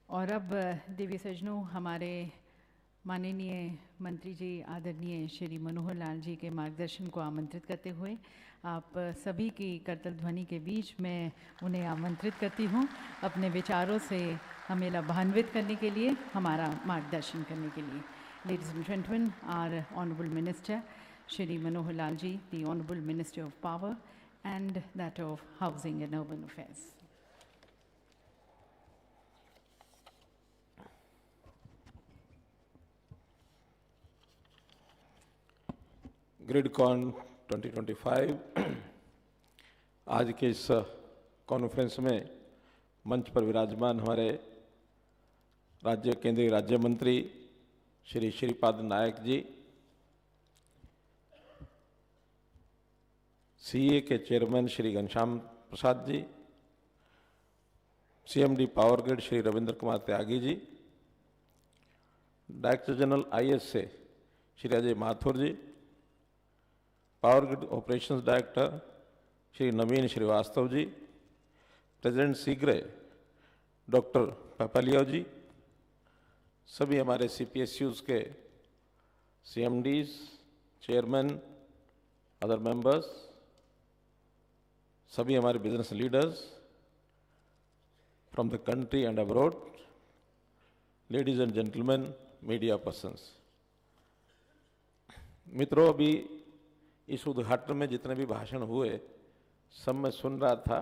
और अब देवी सजनों, हमारे माननीय मंत्री जी आदरणीय श्री मनोहर लाल जी के मार्गदर्शन को आमंत्रित करते हुए आप सभी की करतल ध्वनि के बीच मैं उन्हें आमंत्रित करती हूँ अपने विचारों से हमें लाभान्वित करने के लिए, हमारा मार्गदर्शन करने के लिए. Ladies and gentlemen, our Honorable Minister, Shri Manohar Lal ji, the Honorable Minister of Power and that of Housing and Urban Affairs. ग्रिडकॉन 2025 आज के इस कॉन्फ्रेंस में मंच पर विराजमान हमारे केंद्रीय राज्य मंत्री श्री श्रीपाद नायक जी, सीए के chairman Shri Ghanshyam Prasad ji, CMD Power Grid Shri Ravindra Kumar Tyagi ji, director general IAS से Shri Ajay Mathur ji, Power Grid operations director Shri Naveen Srivastava ji, president CIGRE doctor Papailiou ji, सभी हमारे सीपीएसयूज के सीएमडीज, चेयरमैन, अदर मेंबर्स, सभी हमारे business leaders from the country and abroad, ladies and gentleman, media persons. मित्रों, अभी इस उद्घाटन में जितने भी भाषण हुए सब मैं सुन रहा था.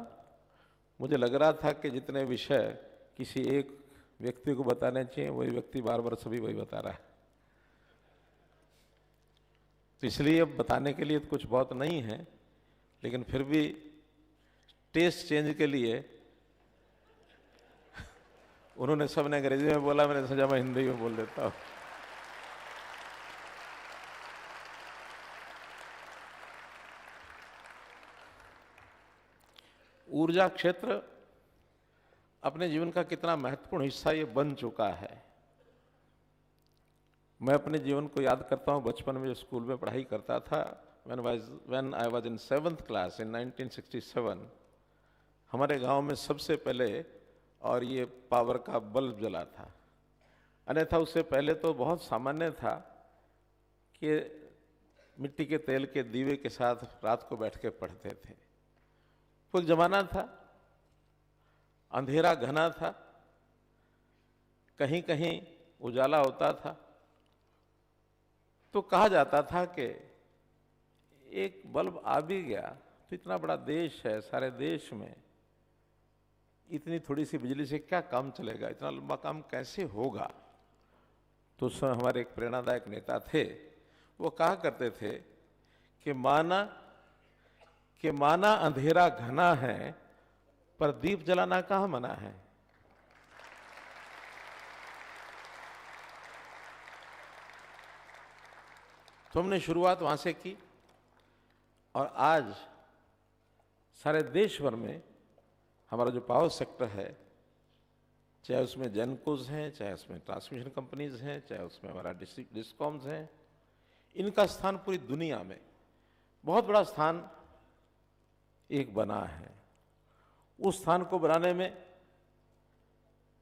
मुझे लग रहा था कि जितने विषय किसी एक व्यक्ति को बताने चाहिए वही व्यक्ति बार बार सभी वही बता रहा है. तो इसलिए अब बताने के लिए तो कुछ बहुत नहीं है, लेकिन फिर भी टेस्ट चेंज के लिए उन्होंने सबने अंग्रेजी में बोला, मैंने सोचा मैं हिंदी में बोल देता हूँ. ऊर्जा क्षेत्र अपने जीवन का कितना महत्वपूर्ण हिस्सा ये बन चुका है. मैं अपने जीवन को याद करता हूँ, बचपन में जो स्कूल में पढ़ाई करता था when I was in 7th class in 1967, हमारे गांव में सबसे पहले और ये पावर का बल्ब जला था। अन्यथा उससे पहले तो बहुत सामान्य था कि मिट्टी के तेल के दीवे के साथ रात को बैठ के पढ़ते थे। कोई जमाना था, अंधेरा घना था, कहीं कहीं उजाला होता था, तो कहा जाता था कि एक बल्ब आ भी गया तो इतना बड़ा देश है, सारे देश में इतनी थोड़ी सी बिजली से क्या काम चलेगा, इतना लंबा काम कैसे होगा। तो उस समय हमारे एक प्रेरणादायक नेता थे, वो कहा करते थे कि माना अंधेरा घना है पर दीप जलाना कहाँ मना है। तो हमने शुरुआत वहां से की और आज सारे देश भर में हमारा जो पावर सेक्टर है, चाहे उसमें जेनकोज हैं, चाहे उसमें ट्रांसमिशन कंपनीज हैं, चाहे उसमें हमारा डिस्कॉम्स हैं, इनका स्थान पूरी दुनिया में बहुत बड़ा स्थान एक बना है। उस स्थान को बनाने में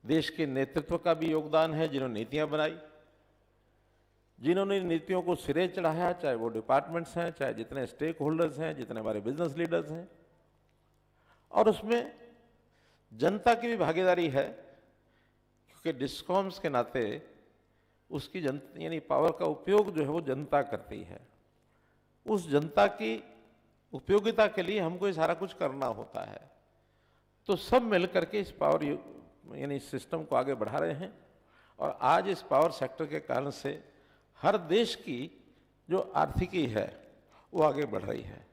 देश के नेतृत्व का भी योगदान है, जिन्होंने नीतियां बनाई, जिन्होंने नीतियों को सिरे चढ़ाया, चाहे वो डिपार्टमेंट्स हैं, चाहे जितने स्टेक होल्डर्स हैं, जितने हमारे बिजनेस लीडर्स हैं, और उसमें जनता की भी भागीदारी है, क्योंकि डिस्कॉम्स के नाते उसकी यानी पावर का उपयोग जो है वो जनता करती है। उस जनता की उपयोगिता के लिए हमको ये सारा कुछ करना होता है। तो सब मिलकर के इस पावर यानी इस सिस्टम को आगे बढ़ा रहे हैं, और आज इस पावर सेक्टर के कारण से हर देश की जो आर्थिकी है वो आगे बढ़ रही है,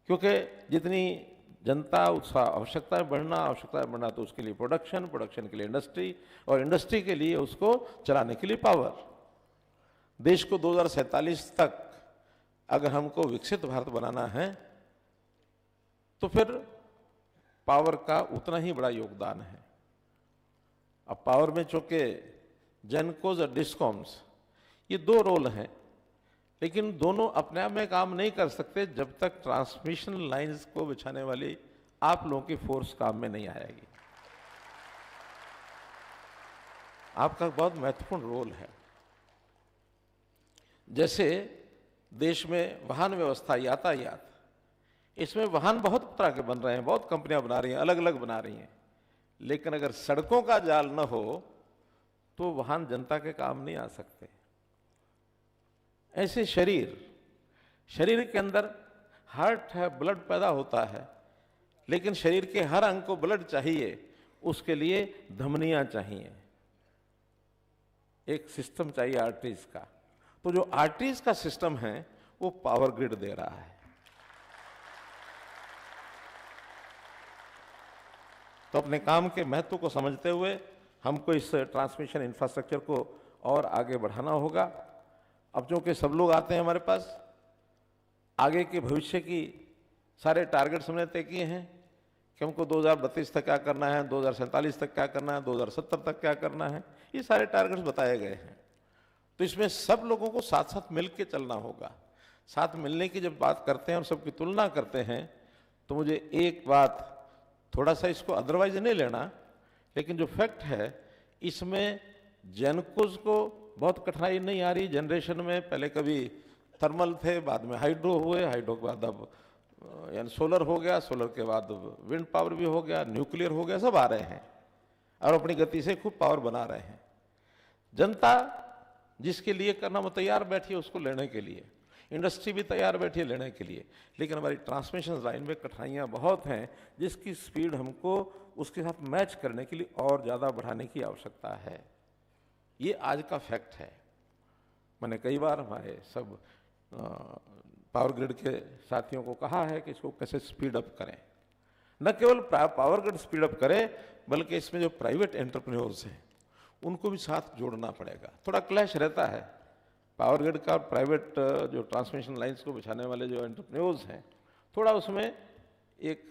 क्योंकि जितनी जनता उत्साह आवश्यकताएं बढ़ना तो उसके लिए प्रोडक्शन के लिए इंडस्ट्री, और इंडस्ट्री के लिए उसको चलाने के लिए पावर। देश को 2047 तक अगर हमको विकसित भारत बनाना है तो फिर पावर का उतना ही बड़ा योगदान है। अब पावर में चूंकि जेनकोज और डिस्कॉम्स ये दो रोल हैं, लेकिन दोनों अपने आप में काम नहीं कर सकते जब तक ट्रांसमिशन लाइंस को बिछाने वाली आप लोगों की फोर्स काम में नहीं आएगी। आपका बहुत महत्वपूर्ण रोल है। जैसे देश में वाहन व्यवस्था, यातायात, इसमें वाहन बहुत तरह के बन रहे हैं, बहुत कंपनियां बना रही हैं, अलग अलग बना रही हैं, लेकिन अगर सड़कों का जाल न हो तो वाहन जनता के काम नहीं आ सकते। ऐसे शरीर के अंदर हार्ट है, ब्लड पैदा होता है, लेकिन शरीर के हर अंग को ब्लड चाहिए, उसके लिए धमनियां चाहिए, एक सिस्टम चाहिए आर्टरीज का। तो जो आर्टरीज का सिस्टम है वो पावर ग्रिड दे रहा है। तो अपने काम के महत्व को समझते हुए हमको इस ट्रांसमिशन इंफ्रास्ट्रक्चर को और आगे बढ़ाना होगा। अब चूंकि सब लोग आते हैं हमारे पास, आगे के भविष्य की सारे टारगेट्स हमने तय किए हैं कि हमको 2032 तक क्या करना है, 2047 तक क्या करना है, 2070 तक क्या करना है, ये सारे टारगेट्स बताए गए हैं। तो इसमें सब लोगों को साथ साथ मिल के चलना होगा। साथ मिलने की जब बात करते हैं और सबकी तुलना करते हैं तो मुझे एक बात, थोड़ा सा इसको अदरवाइज नहीं लेना, लेकिन जो फैक्ट है इसमें जेनकोज को बहुत कठिनाई नहीं आ रही। जनरेशन में पहले कभी थर्मल थे, बाद में हाइड्रो हुए, हाइड्रो के बाद अब यानी सोलर हो गया, सोलर के बाद विंड पावर भी हो गया, न्यूक्लियर हो गया, सब आ रहे हैं और अपनी गति से खूब पावर बना रहे हैं। जनता जिसके लिए करना वो तैयार बैठी है उसको लेने के लिए, इंडस्ट्री भी तैयार बैठी है लेने के लिए, लेकिन हमारी ट्रांसमिशन लाइन में कठिनाइयाँ बहुत हैं जिसकी स्पीड हमको उसके साथ मैच करने के लिए और ज़्यादा बढ़ाने की आवश्यकता है। ये आज का फैक्ट है। मैंने कई बार हमारे सब पावर ग्रिड के साथियों को कहा है कि इसको कैसे स्पीड अप करें। न केवल पावर ग्रिड स्पीड अप करें बल्कि इसमें जो प्राइवेट एंटरप्रेन्योर्स हैं उनको भी साथ जोड़ना पड़ेगा। थोड़ा क्लैश रहता है पावर ग्रिड का, प्राइवेट जो ट्रांसमिशन लाइंस को बिछाने वाले जो एंटरप्रेन्योर्स हैं, थोड़ा उसमें एक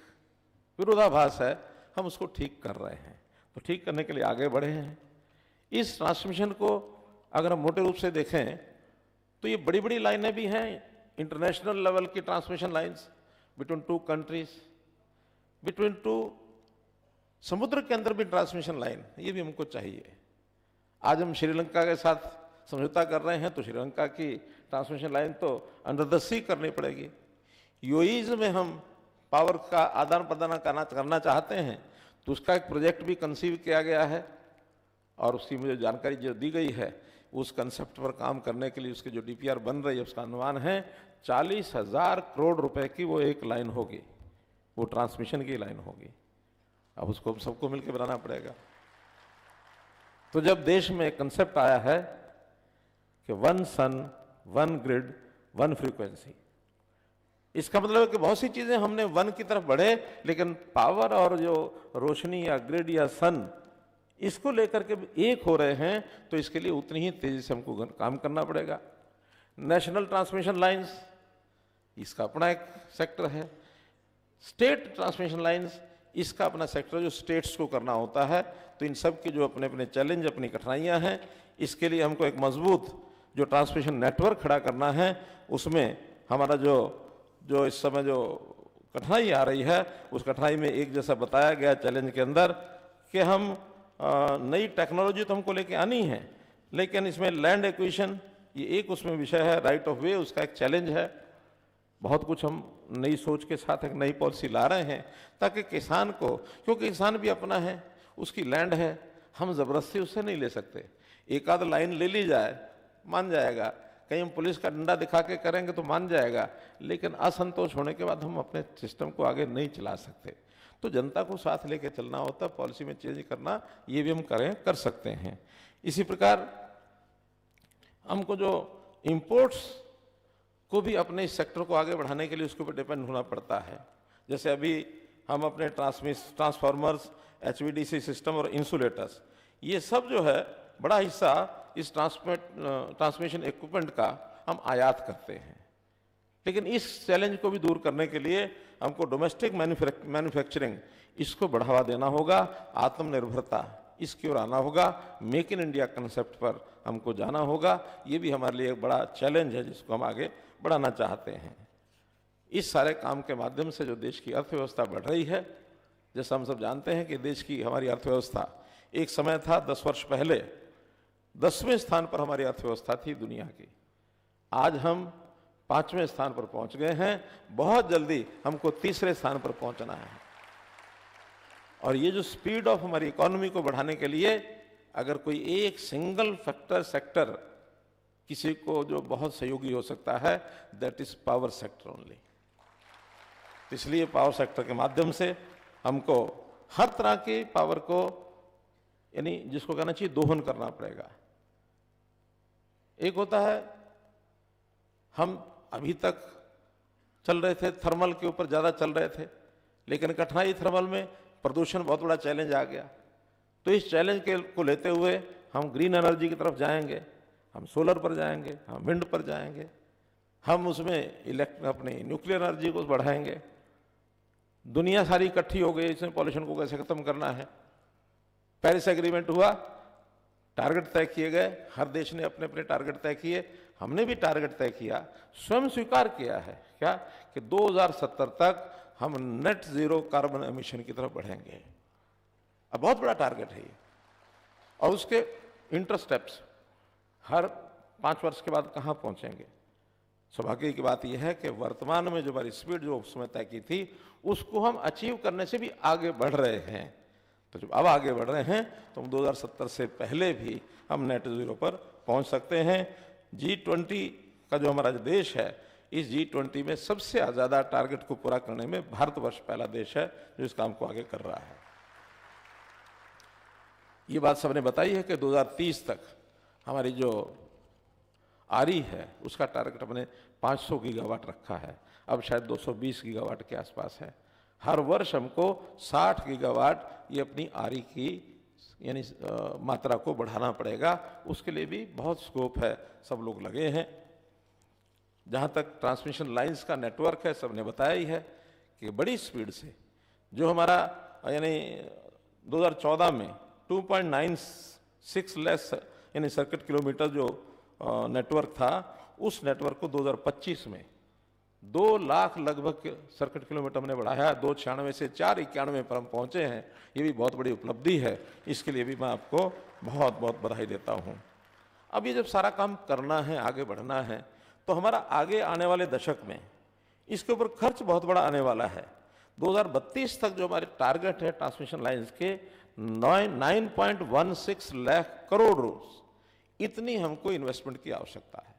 विरोधाभास है। हम उसको ठीक कर रहे हैं, तो ठीक करने के लिए आगे बढ़े हैं। इस ट्रांसमिशन को अगर हम मोटे रूप से देखें तो ये बड़ी बड़ी लाइनें भी हैं, इंटरनेशनल लेवल की transmission lines between 2 countries, between 2 समुद्र के अंदर भी ट्रांसमिशन लाइन, ये भी हमको चाहिए। आज हम श्रीलंका के साथ समझौता कर रहे हैं तो श्रीलंका की ट्रांसमिशन लाइन तो अंडर द सी करनी पड़ेगी। यूएई में हम पावर का आदान प्रदान करना चाहते हैं तो उसका एक प्रोजेक्ट भी कंसीव किया गया है और उसकी मुझे जानकारी जो दी गई है उस कंसेप्ट पर काम करने के लिए उसकी जो डीपीआर बन रही है उसका अनुमान है 40,000 करोड़ रुपए की वो एक लाइन होगी, वो ट्रांसमिशन की लाइन होगी। अब उसको सबको मिलकर बनाना पड़ेगा। तो जब देश में कंसेप्ट आया है कि 1 सन 1 ग्रिड 1 फ्रीक्वेंसी, इसका मतलब है कि बहुत सी चीजें हमने 1 की तरफ बढ़े, लेकिन पावर और जो रोशनी या ग्रिड या सन इसको लेकर के एक हो रहे हैं, तो इसके लिए उतनी ही तेजी से हमको काम करना पड़ेगा। नेशनल ट्रांसमिशन लाइंस, इसका अपना एक सेक्टर है। स्टेट ट्रांसमिशन लाइंस, इसका अपना सेक्टर जो स्टेट्स को करना होता है। तो इन सब के जो अपने अपने चैलेंज, अपनी कठिनाइयां हैं, इसके लिए हमको एक मजबूत जो ट्रांसमिशन नेटवर्क खड़ा करना है। उसमें हमारा जो इस समय जो कठिनाई आ रही है, उस कठिनाई में एक जैसा बताया गया चैलेंज के अंदर कि हम नई टेक्नोलॉजी तो हमको लेके आनी है, लेकिन इसमें लैंड एक्विजिशन ये एक उसमें विषय है, राइट ऑफ वे उसका एक चैलेंज है। बहुत कुछ हम नई सोच के साथ एक नई पॉलिसी ला रहे हैं ताकि किसान को, क्योंकि किसान भी अपना है, उसकी लैंड है, हम ज़बरदस्ती उससे नहीं ले सकते। एक आध लाइन ले ली जाए मान जाएगा, कहीं हम पुलिस का डंडा दिखा के करेंगे तो मान जाएगा, लेकिन असंतोष होने के बाद हम अपने सिस्टम को आगे नहीं चला सकते। तो जनता को साथ लेके चलना होता, पॉलिसी में चेंज करना, ये भी हम कर सकते हैं। इसी प्रकार हमको जो इंपोर्ट्स को भी अपने इस सेक्टर को आगे बढ़ाने के लिए उसके ऊपर डिपेंड होना पड़ता है। जैसे अभी हम अपने ट्रांसफार्मर्स, HVDC सिस्टम और इंसुलेटर्स, ये सब जो है बड़ा हिस्सा इस ट्रांसमिशन इक्विपमेंट का हम आयात करते हैं। लेकिन इस चैलेंज को भी दूर करने के लिए हमको डोमेस्टिक मैन्युफैक्चरिंग इसको बढ़ावा देना होगा, आत्मनिर्भरता इसकी ओर आना होगा, मेक इन इंडिया कंसेप्ट पर हमको जाना होगा। ये भी हमारे लिए एक बड़ा चैलेंज है जिसको हम आगे बढ़ाना चाहते हैं। इस सारे काम के माध्यम से जो देश की अर्थव्यवस्था बढ़ रही है, जैसा हम सब जानते हैं कि देश की हमारी अर्थव्यवस्था एक समय था 10 वर्ष पहले 10वें स्थान पर हमारी अर्थव्यवस्था थी दुनिया की, आज हम 5वें स्थान पर पहुंच गए हैं। बहुत जल्दी हमको 3रे स्थान पर पहुंचना है। और ये जो स्पीड ऑफ हमारी इकोनॉमी को बढ़ाने के लिए अगर कोई एक सिंगल फैक्टर सेक्टर किसी को जो बहुत सहयोगी हो सकता है, that is power sector only. इसलिए पावर सेक्टर के माध्यम से हमको हर तरह की पावर को, यानी जिसको कहना चाहिए दोहन करना पड़ेगा। एक होता है, हम अभी तक चल रहे थे थर्मल के ऊपर ज़्यादा चल रहे थे, लेकिन कठिनाई थर्मल में प्रदूषण बहुत बड़ा चैलेंज आ गया। तो इस चैलेंज को लेते हुए हम ग्रीन एनर्जी की तरफ जाएंगे, हम सोलर पर जाएंगे, हम विंड पर जाएंगे, हम उसमें अपनी न्यूक्लियर एनर्जी को बढ़ाएंगे। दुनिया सारी इकट्ठी हो गई, इसमें पॉल्यूशन को कैसे खत्म करना है। पेरिस एग्रीमेंट हुआ, टारगेट तय किए गए, हर देश ने अपने अपने टारगेट तय किए, हमने भी टारगेट तय किया, स्वयं स्वीकार किया है क्या कि 2070 तक हम नेट जीरो कार्बन एमिशन की तरफ बढ़ेंगे। अब बहुत बड़ा टारगेट है ये, और उसके इंटर स्टेप्स हर 5 वर्ष के बाद कहाँ पहुंचेंगे। सौभाग्य की बात यह है कि वर्तमान में जो हमारी स्पीड जो उस समय तय की थी, उसको हम अचीव करने से भी आगे बढ़ रहे हैं। तो जब अब आगे बढ़ रहे हैं तो हम 2070 से पहले भी हम नेट जीरो पर पहुंच सकते हैं। G20 का जो हमारा देश है, इस G20 में सबसे ज़्यादा टारगेट को पूरा करने में भारतवर्ष पहला देश है जो इस काम को आगे कर रहा है। ये बात सबने बताई है कि 2030 तक हमारी जो आरी है उसका टारगेट हमने 500 गीगावाट रखा है, अब शायद 220 गीगावाट के आसपास है। हर वर्ष हमको 60 गीगावाट ये अपनी आरी की यानी मात्रा को बढ़ाना पड़ेगा। उसके लिए भी बहुत स्कोप है, सब लोग लगे हैं। जहाँ तक ट्रांसमिशन लाइंस का नेटवर्क है, सबने बताया ही है कि बड़ी स्पीड से जो हमारा यानी 2014 में 2.96 लाख यानी सर्किट किलोमीटर जो नेटवर्क था, उस नेटवर्क को 2025 में 2 लाख लगभग सर्किट किलोमीटर हमने बढ़ाया, 296 से 491 पर हम पहुंचे हैं। ये भी बहुत बड़ी उपलब्धि है, इसके लिए भी मैं आपको बहुत बहुत बधाई देता हूँ। अब ये जब सारा काम करना है, आगे बढ़ना है, तो हमारा आगे आने वाले दशक में इसके ऊपर खर्च बहुत बड़ा आने वाला है। 2032 तक जो हमारे टारगेट है ट्रांसमिशन लाइन्स के 9.16 लाख करोड़ रुपए, इतनी हमको इन्वेस्टमेंट की आवश्यकता है।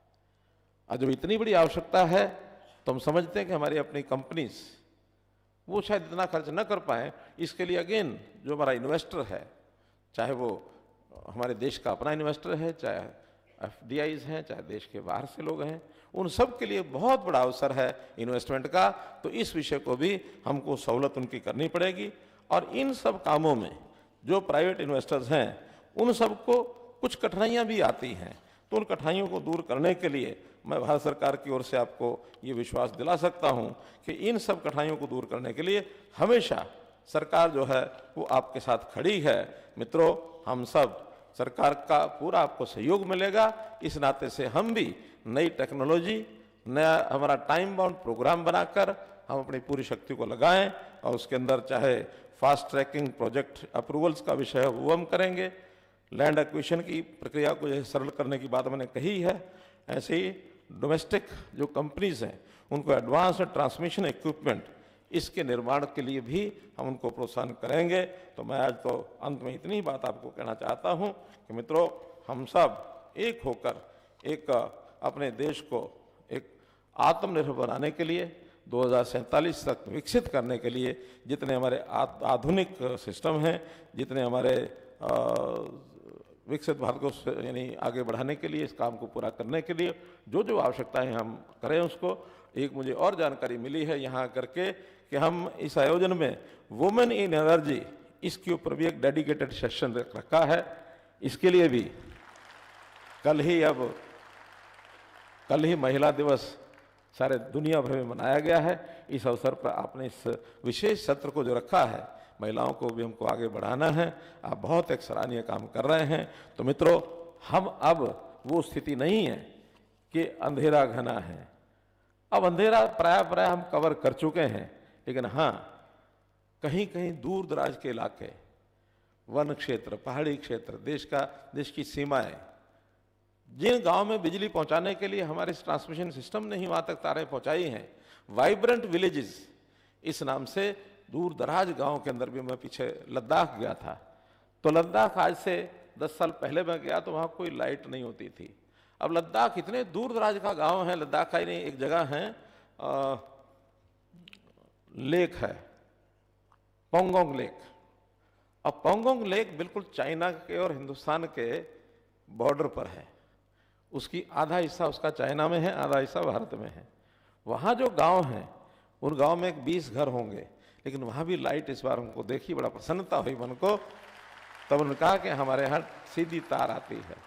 और जब इतनी बड़ी आवश्यकता है तो हम समझते हैं कि हमारी अपनी कंपनीज वो शायद इतना खर्च न कर पाए। इसके लिए अगेन जो हमारा इन्वेस्टर है, चाहे वो हमारे देश का अपना इन्वेस्टर है, चाहे FDIs हैं, चाहे देश के बाहर से लोग हैं, उन सब के लिए बहुत बड़ा अवसर है इन्वेस्टमेंट का। तो इस विषय को भी हमको सहूलत उनकी करनी पड़ेगी। और इन सब कामों में जो प्राइवेट इन्वेस्टर्स हैं उन सबको कुछ कठिनाइयाँ भी आती हैं, तो उन कठिनाइयों को दूर करने के लिए मैं भारत सरकार की ओर से आपको ये विश्वास दिला सकता हूँ कि इन सब कठिनाइयों को दूर करने के लिए हमेशा सरकार जो है वो आपके साथ खड़ी है। मित्रों, हम सब सरकार का पूरा आपको सहयोग मिलेगा। इस नाते से हम भी नई टेक्नोलॉजी, नया हमारा टाइम बाउंड प्रोग्राम बनाकर हम अपनी पूरी शक्ति को लगाएं, और उसके अंदर चाहे फास्ट ट्रैकिंग प्रोजेक्ट अप्रूवल्स का विषय है वो हम करेंगे, लैंड एक्विजिशन की प्रक्रिया को जैसे सरल करने की बात मैंने कही है, ऐसे ही डोमेस्टिक जो कंपनीज हैं उनको एडवांस ट्रांसमिशन इक्विपमेंट इसके निर्माण के लिए भी हम उनको प्रोत्साहन करेंगे। तो मैं आज तो अंत में इतनी बात आपको कहना चाहता हूं कि मित्रों, हम सब एक होकर एक अपने देश को एक आत्मनिर्भर बनाने के लिए 2047 तक विकसित करने के लिए जितने हमारे आधुनिक सिस्टम हैं, जितने हमारे विकसित भारत को यानी आगे बढ़ाने के लिए, इस काम को पूरा करने के लिए जो जो आवश्यकताएं हम करें उसको। एक मुझे और जानकारी मिली है यहाँ करके कि हम इस आयोजन में वुमेन इन एनर्जी, इसके ऊपर भी एक डेडिकेटेड सेशन रखा है। इसके लिए भी कल ही महिला दिवस सारे दुनिया भर में मनाया गया है। इस अवसर पर आपने इस विशेष सत्र को जो रखा है, महिलाओं को भी हमको आगे बढ़ाना है। आप बहुत एक सराहनीय काम कर रहे हैं। तो मित्रों, हम अब वो स्थिति नहीं है कि अंधेरा घना है। अब अंधेरा प्राय हम कवर कर चुके हैं, लेकिन हाँ, कहीं कहीं दूर दराज के इलाके, वन क्षेत्र, पहाड़ी क्षेत्र, देश की सीमाएं, जिन गांव में बिजली पहुंचाने के लिए हमारे ट्रांसमिशन सिस्टम ने ही वहां तक तारें पहुंचाई हैं, वाइब्रेंट विलेजेस इस नाम से दूर दराज गांव के अंदर भी मैं पीछे लद्दाख गया था। तो लद्दाख आज से 10 साल पहले मैं गया तो वहां कोई लाइट नहीं होती थी। अब लद्दाख इतने दूर दराज का गांव है, लद्दाख का ही नहीं, एक जगह है लेक है, पोंगोंग लेक। अब पोंगोंग लेक बिल्कुल चाइना के और हिंदुस्तान के बॉर्डर पर है। उसकी आधा हिस्सा उसका चाइना में है, आधा हिस्सा भारत में है। वहाँ जो गांव हैं, उन गांव में 20 घर होंगे, लेकिन वहाँ भी लाइट इस बार हमको देखी, बड़ा प्रसन्नता हुई मन को। तब उन्होंने कहा कि हमारे यहाँ सीधी तार आती है।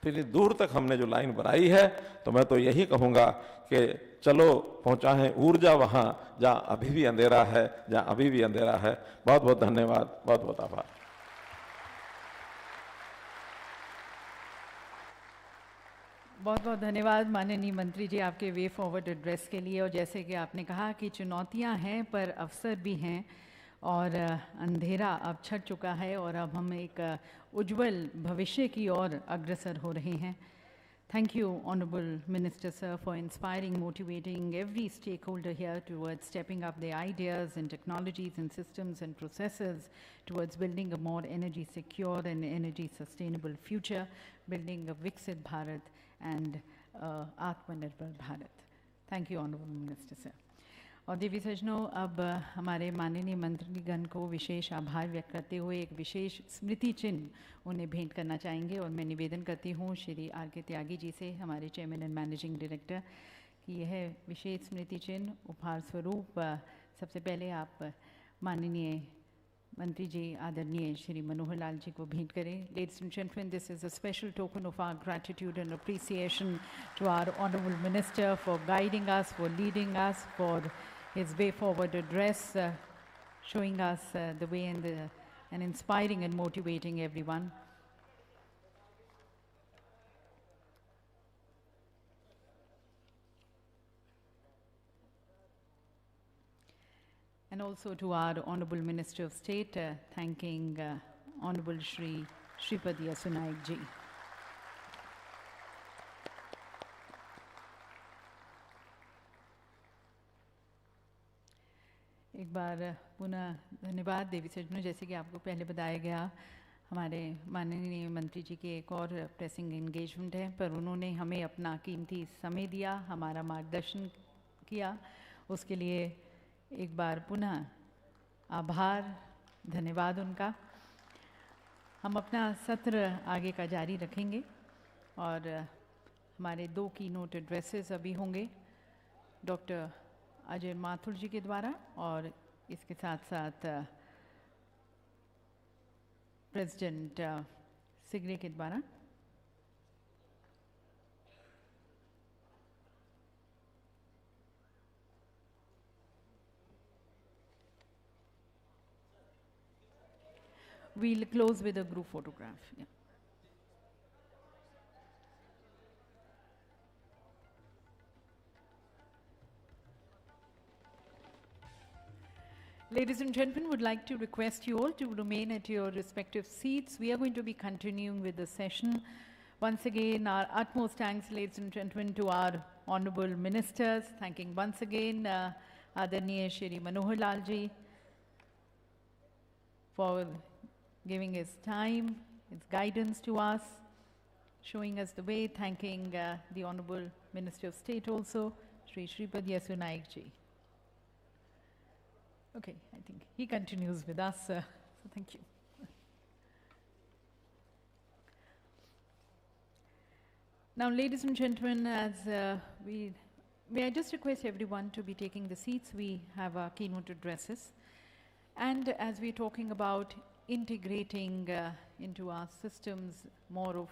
तो इतनी दूर तक हमने जो लाइन बनाई है, तो मैं तो यही कहूँगा कि चलो पहुँचाएं ऊर्जा वहाँ जहाँ अभी भी अंधेरा है, जहाँ अभी भी अंधेरा है। बहुत बहुत धन्यवाद, बहुत बहुत आभार। बहुत बहुत धन्यवाद माननीय मंत्री जी आपके वे फॉरवर्ड एड्रेस के लिए। और जैसे कि आपने कहा कि चुनौतियां हैं पर अवसर भी हैं, और अंधेरा अब छट चुका है और अब हम एक उज्जवल भविष्य की ओर अग्रसर हो रहे हैं। Thank you, Honorable Minister, sir, for inspiring, motivating every stakeholder here towards stepping up their ideas and technologies and systems and processes towards building a more energy secure and energy sustainable future, building a Viksit Bharat and Atmanirbhar Bharat. Thank you, Honorable Minister, sir. और देवी सज्जनों, अब हमारे माननीय मंत्रीगण को विशेष आभार व्यक्त करते हुए एक विशेष स्मृति चिन्ह उन्हें भेंट करना चाहेंगे। और मैं निवेदन करती हूँ श्री R.K. त्यागी जी से, हमारे चेयरमैन एंड मैनेजिंग डायरेक्टर, कि यह विशेष स्मृति चिन्ह उपहार स्वरूप सबसे पहले आप माननीय मंत्री जी आदरणीय श्री मनोहर लाल जी को भेंट करें। Ladies and gentlemen, this is a special token of our gratitude and appreciation to our Honorable Minister for guiding us, for leading us, for his way forward address, showing us the way and inspiring and motivating everyone. And also to our Honorable Minister of State, thanking Honorable Shri Shripad Yesu Naik ji. एक बार पुनः धन्यवाद देवी सज्जनों, जैसे कि आपको पहले बताया गया हमारे माननीय मंत्री जी के एक और प्रेसिंग एंगेजमेंट है, पर उन्होंने हमें अपना कीमती समय दिया, हमारा मार्गदर्शन किया, उसके लिए एक बार पुनः आभार, धन्यवाद उनका। हम अपना सत्र आगे का जारी रखेंगे और हमारे 2 कीनोट एड्रेसेस अभी होंगे डॉक्टर अजय माथुर जी के द्वारा और इसके साथ साथ प्रेसिडेंट सिगरे के द्वारा। We'll close with a group photograph. Yeah. Ladies and gentlemen, would like to request you all to remain at your respective seats. We are going to be continuing with the session. Once again, our utmost thanks, ladies and gentlemen, to our honorable ministers. Thanking once again Adaniya Shri Manohar Lal ji for giving his time, his guidance to us, showing us the way. Thanking the Honorable Minister of State also, Shri Shripad Yesu Naik ji. Okay, I think he continues with us, so thank you. Now, ladies and gentlemen, as may I just request everyone to be taking the seats. We have our keynote addresses. And as we're talking about integrating into our systems more of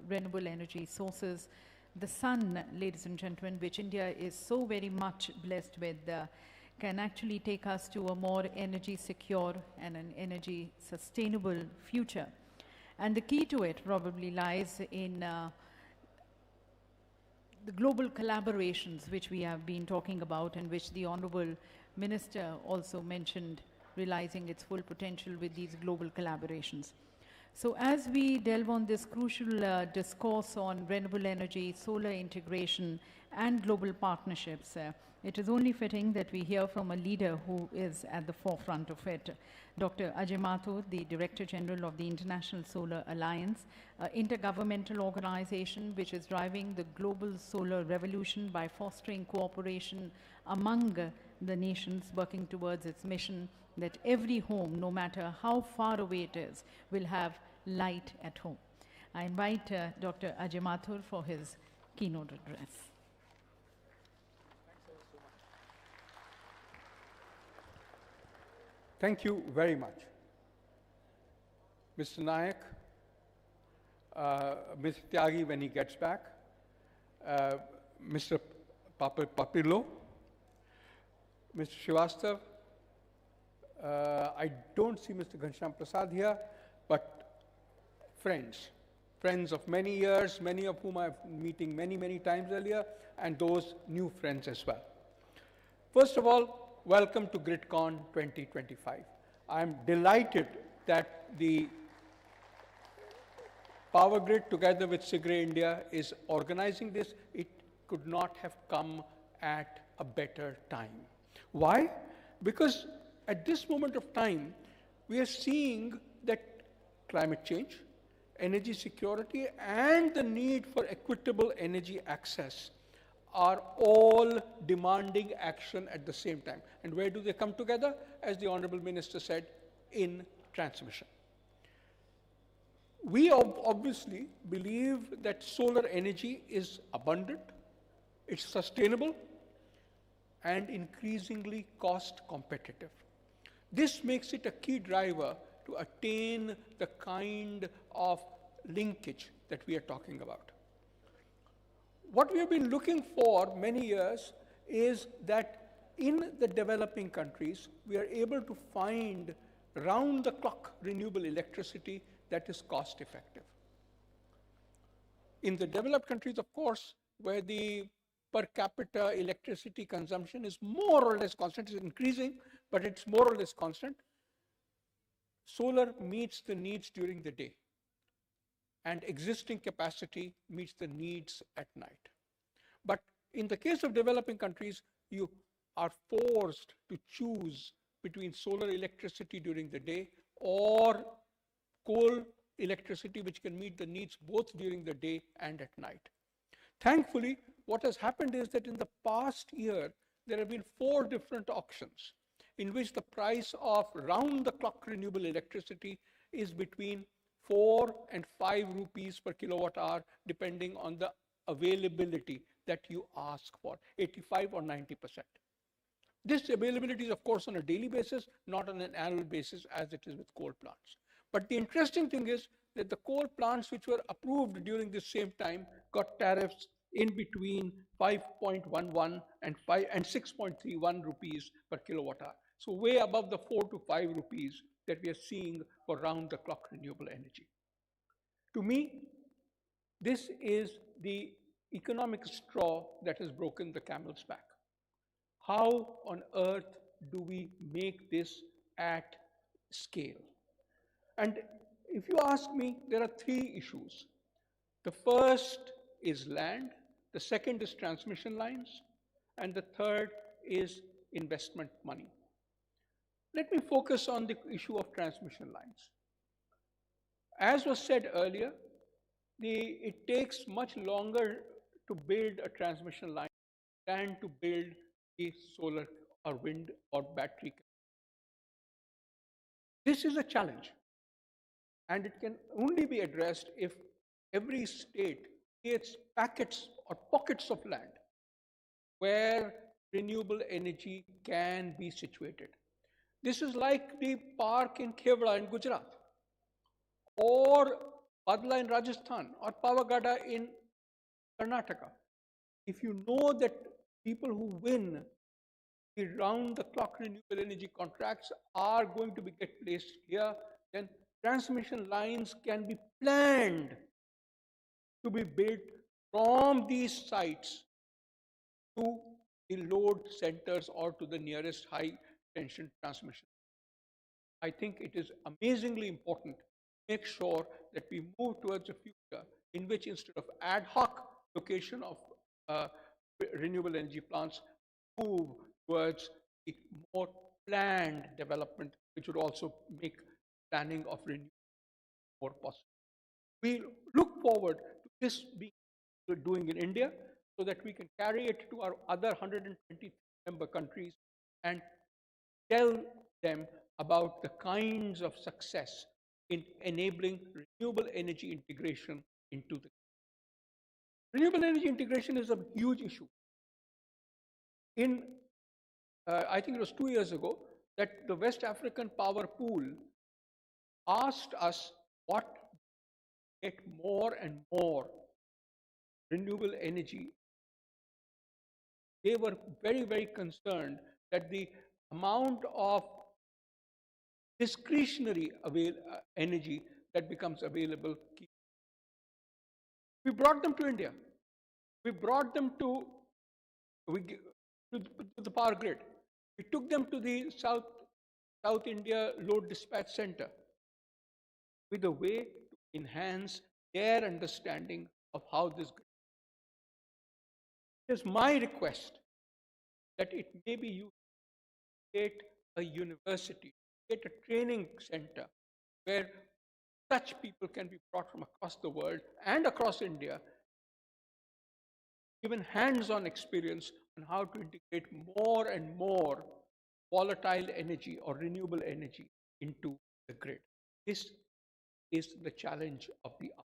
renewable energy sources, the sun, ladies and gentlemen, which India is so very much blessed with, can actually take us to a more energy secure and an energy sustainable future. And the key to it probably lies in the global collaborations which we have been talking about and which the Honorable Minister also mentioned, realizing its full potential with these global collaborations. So as we delve on this crucial discourse on renewable energy, solar integration and global partnerships, it is only fitting that we hear from a leader who is at the forefront of it. Dr. Ajay Mathur, the Director General of the International Solar Alliance, an intergovernmental organization which is driving the global solar revolution by fostering cooperation among the nations working towards its mission that every home, no matter how far away it is, will have light at home. I invite Dr. Ajay Mathur for his keynote address. Thank you very much. Mr. Nayak, Mr. Tyagi when he gets back, Mr. Papirlo, Mr. Srivastav, I don't see Mr. Ghanshyam Prasad here, but friends of many years, many of whom I've meeting many times earlier, and those new friends as well. First of all, welcome to GRIDCON 2025. I'm delighted that the Power Grid together with SIGRE India is organizing this. It could not have come at a better time. Why? Because at this moment of time, we are seeing that climate change, energy security, and the need for equitable energy access are all demanding action at the same time. And where do they come together? As the Honorable Minister said, in transmission. We obviously believe that solar energy is abundant, it's sustainable, and increasingly cost competitive. This makes it a key driver to attain the kind of linkage that we are talking about. What we have been looking for many years is that in the developing countries, we are able to find round-the-clock renewable electricity that is cost-effective. In the developed countries, of course, where the per capita electricity consumption is more or less constant, is increasing, but it's more or less constant. Solar meets the needs during the day, and existing capacity meets the needs at night. But in the case of developing countries, you are forced to choose between solar electricity during the day or coal electricity, which can meet the needs both during the day and at night. Thankfully, what has happened is that in the past year, there have been 4 different auctions in which the price of round-the-clock renewable electricity is between 4 and 5 rupees per kilowatt hour, depending on the availability that you ask for, 85 or 90%. This availability is, of course, on a daily basis, not on an annual basis as it is with coal plants. But the interesting thing is that the coal plants which were approved during this same time got tariffs in between 5.11 and 6.31 rupees per kilowatt hour. So way above the 4 to 5 rupees that we are seeing for round-the-clock renewable energy. To me, this is the economic straw that has broken the camel's back. How on earth do we make this at scale? And if you ask me, there are 3 issues. The first is land, the second is transmission lines, and the third is investment money. Let me focus on the issue of transmission lines. As was said earlier, it takes much longer to build a transmission line than to build a solar or wind or battery. This is a challenge, and it can only be addressed if every state creates packets or pockets of land where renewable energy can be situated. This is like the park in Khevra in Gujarat, or Badla in Rajasthan, or Pavagada in Karnataka. If you know that people who win the round-the-clock renewable energy contracts are going to get placed here, then transmission lines can be planned to be built from these sites to the load centers or to the nearest high-tension transmission. I think it is amazingly important to make sure that we move towards a future in which, instead of ad hoc location of renewable energy plants, move towards a more planned development, which would also make planning of renewable more possible. We look forward to this being doing in India, so that we can carry it to our other 120 member countries and tell them about the kinds of success in enabling renewable energy integration into the. Renewable energy integration is a huge issue. I think it was 2 years ago that the West African Power Pool asked us what get more and more renewable energy. They were very, very concerned that the amount of discretionary energy that becomes available. We brought them to India. We brought them to the power grid. We took them to the South India Load Dispatch Center with a way to enhance their understanding of how this. It is my request that it may be used to create a university, create a training center where such people can be brought from across the world and across India, given hands-on experience on how to integrate more and more volatile energy or renewable energy into the grid. This is the challenge of the hour.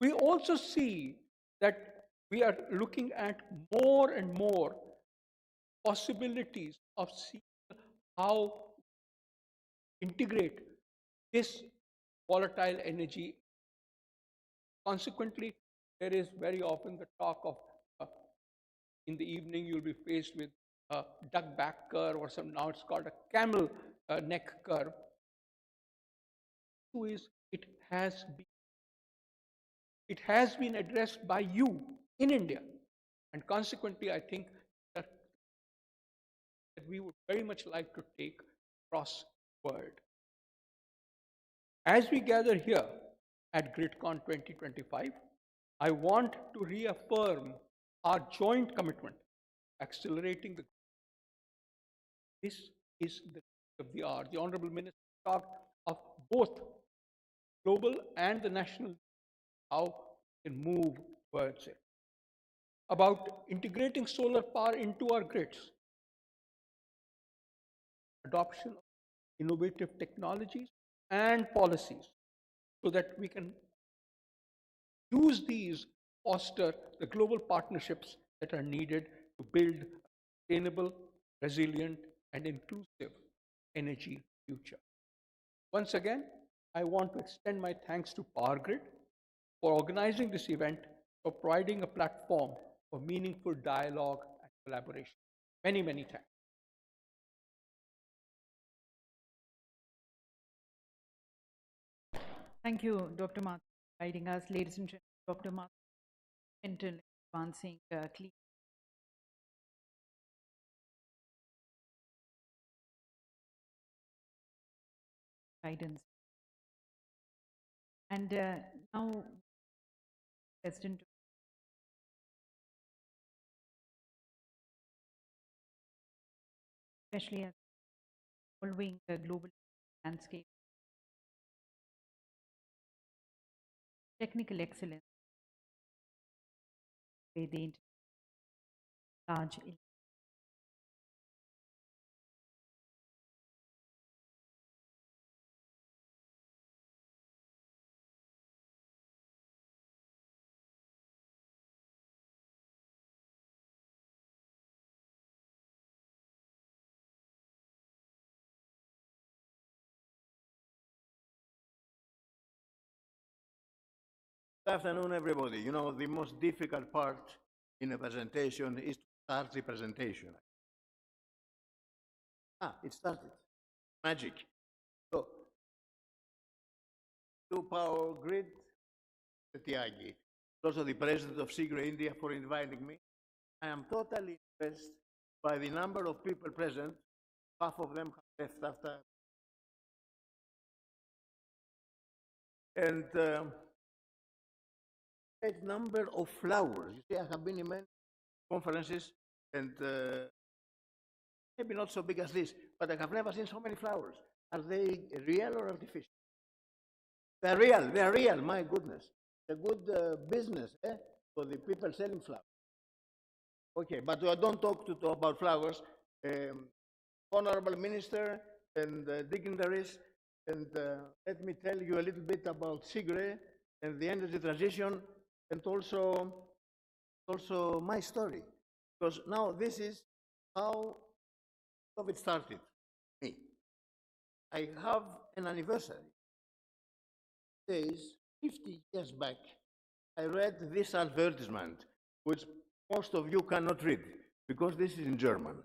We also see that we are looking at more and more possibilities of seeing how integrate this volatile energy. Consequently, there is very often the talk of in the evening you'll be faced with a duck back curve, or now it's called a camel neck curve. It has been addressed by you in India, and consequently I think that that we would very much like to take across the world. As we gather here at GRIDCON 2025, I want to reaffirm our joint commitment accelerating the. This is the of the hour. The Honorable Minister talked of both global and the national, how we can move towards it. About integrating solar power into our grids, adoption of innovative technologies and policies so that we can use these, foster the global partnerships that are needed to build a sustainable, resilient, and inclusive energy future. Once again, I want to extend my thanks to PowerGrid for organizing this event, for providing a platform for meaningful dialogue and collaboration. Many, many thanks. Thank you, Dr. Mark, for guiding us. Ladies and gentlemen, Dr. Mark, advancing clean guidance. And now, President, especially as following the global landscape, technical excellence, with the large Good afternoon, everybody. You know, the most difficult part in a presentation is to start the presentation. It started. Magic. So, to Power Grid, Tyagi, also the president of SIGRE India, for inviting me. I am totally impressed by the number of people present. Half of them have left after. And great number of flowers. You see, I have been in many conferences, and maybe not so big as this, but I have never seen so many flowers. Are they real or artificial? They're real. They're real. My goodness, a good business for the people selling flowers. Okay, but I don't talk about flowers. Honorable Minister and dignitaries, and let me tell you a little bit about SIGRE and the energy transition, and also my story, because now this is how it started. Me, I have an anniversary. Days 50 years back, I read this advertisement, which most of you cannot read because this is in German.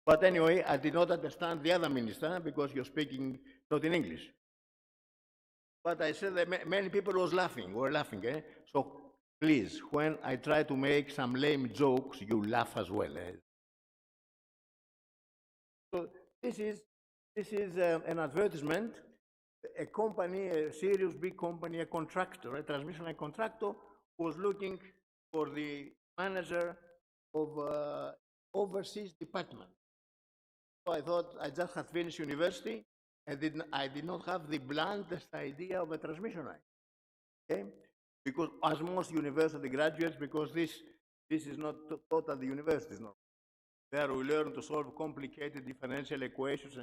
But anyway, I did not understand the other minister because you're speaking not in English. But I said that many people were laughing. So please, when I try to make some lame jokes, you laugh as well. So this is an advertisement. A company, a serious big company, a contractor, a transmission line contractor, was looking for the manager of overseas department. So I thought I just had finished university and I did not have the bluntest idea of a transmission line. Okay? Because as most university graduates, because this is not taught at the universities, no. There we learn to solve complicated differential equations.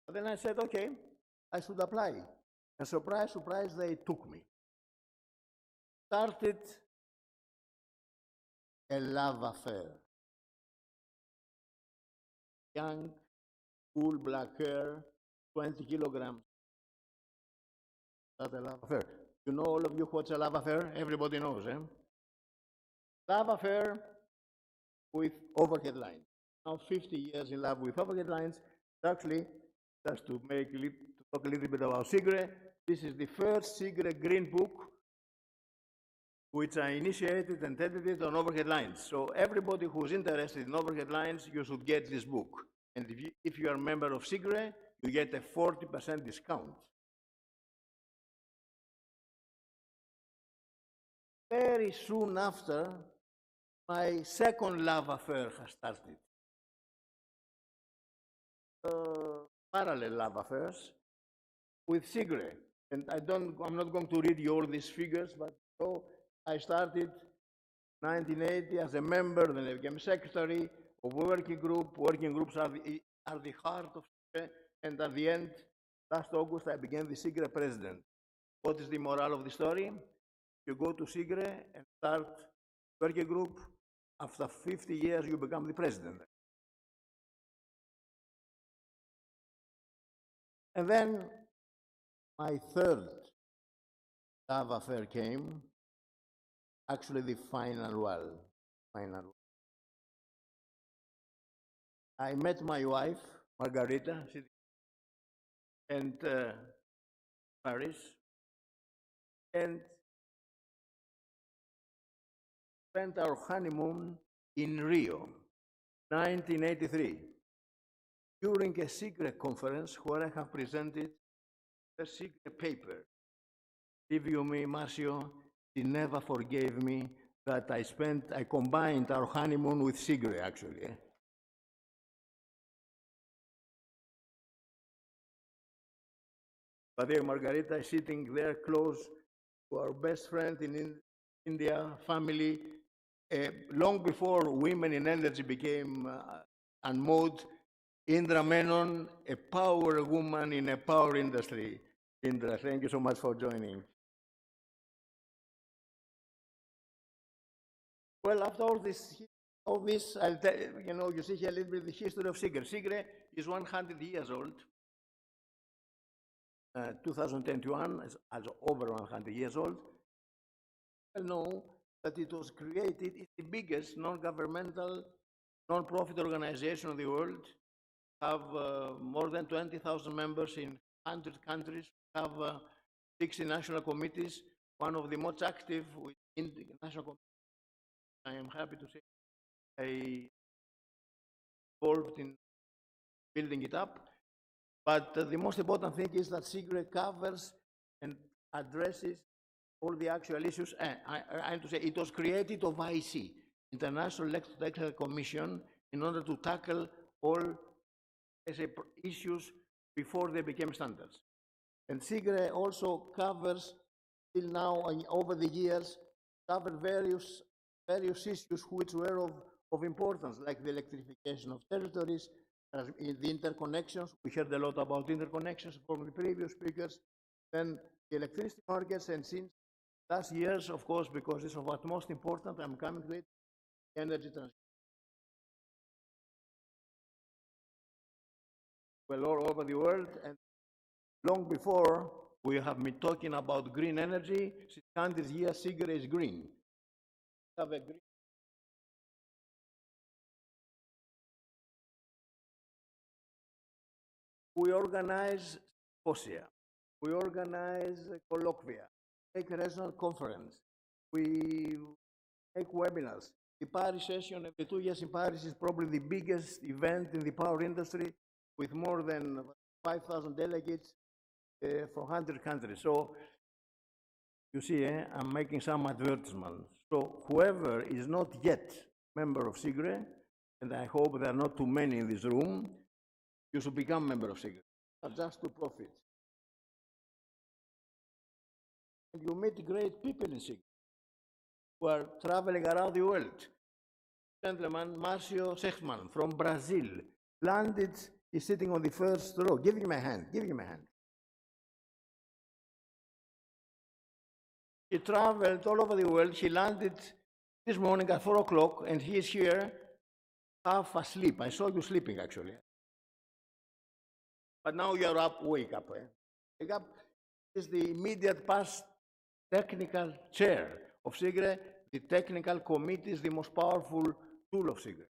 But then I said, okay, I should apply. And surprise, surprise, they took me. Started a love affair. Young, cool black hair, 20 kilograms. That's a love affair. You know, all of you, what's a love affair? Everybody knows, eh? Love affair with overhead lines. Now 50 years in love with overhead lines. Actually, just to talk a little bit about SIGRE, this is the first SIGRE Green Book, which I initiated and edited on overhead lines. So everybody who's interested in overhead lines, you should get this book. And if you are a member of SIGRE, you get a 40% discount. Very soon after, my second love affair has started. Parallel love affairs with SIGRE. And I'm not going to read you all these figures, but so I started 1980 as a member, then I became secretary of a working group. Working groups are the heart of SIGRE, and at the end, last August, I became the SIGRE president. What is the moral of the story? You go to SIGRE and start working group. After 50 years, you become the president. And then my third love affair came, actually the final one. I met my wife, Margarita, and Paris, and spent our honeymoon in Rio, 1983, during a SIGRE conference where I have presented a SIGRE paper. Believe you me, Marcio, he never forgave me that I combined our honeymoon with SIGRE, actually. But there, Margarita is sitting there close to our best friend in India, family. Long before women in energy became unmode, Indra Menon, a power woman in a power industry. Indra, thank you so much for joining. Well, after all this, I'll tell you, you see here a little bit the history of SIGRE. SIGRE is 100 years old. 2021 is over 100 years old. I know that it was created, it's the biggest non-governmental, non-profit organization of the world. Have more than 20,000 members in 100 countries. Have 60 national committees, one of the most active within the national committees. I am happy to say I involved in building it up. But the most important thing is that SIGRE covers and addresses all the actual issues. I have to say it was created of IC, International Electrical Commission, in order to tackle all issues before they became standards. And SIGRE also covers, till now and over the years, covered various issues which were of importance, like the electrification of territories, the interconnections. We heard a lot about interconnections from the previous speakers. Then the electricity markets, and since last years, of course, because it's of utmost importance, I'm coming to it, energy transition. Well, all over the world, and long before we have been talking about green energy, since 100 years, SIGRE is green. Have a green. We organize symposia, we organize colloquia, make a regional conference, we make webinars. The Paris session every 2 years in Paris is probably the biggest event in the power industry, with more than 5,000 delegates from 100 countries. So you see, I'm making some advertisements. So whoever is not yet member of SIGRE, and I hope there are not too many in this room, you should become member of SIGRE, not just to profit. And you meet great people in SIGRE who are traveling around the world. Gentleman, Marcio Sechman from Brazil, landed, he's sitting on the first row. Give him a hand, give him a hand. He traveled all over the world. He landed this morning at 4 o'clock, and he is here half asleep. I saw you sleeping, actually. But now you're up, wake up. Wake up is the immediate past technical chair of SIGRE. The technical committee is the most powerful tool of SIGRE.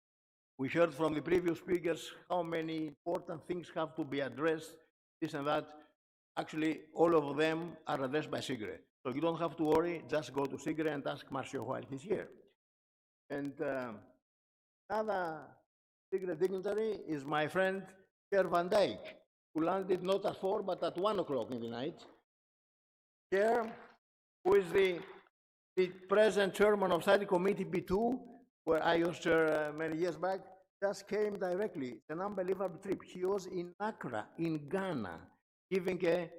We heard from the previous speakers how many important things have to be addressed, this and that. Actually, all of them are addressed by SIGRE. So you don't have to worry, just go to SIGRE and ask Marcio while he's here. And another Secret dignitary is my friend Pierre Van Dijk, who landed not at 4 but at 1 o'clock in the night. Pierre, who is the present chairman of Study Committee B2, where I was many years back, just came directly. It's an unbelievable trip. He was in Accra, in Ghana, giving a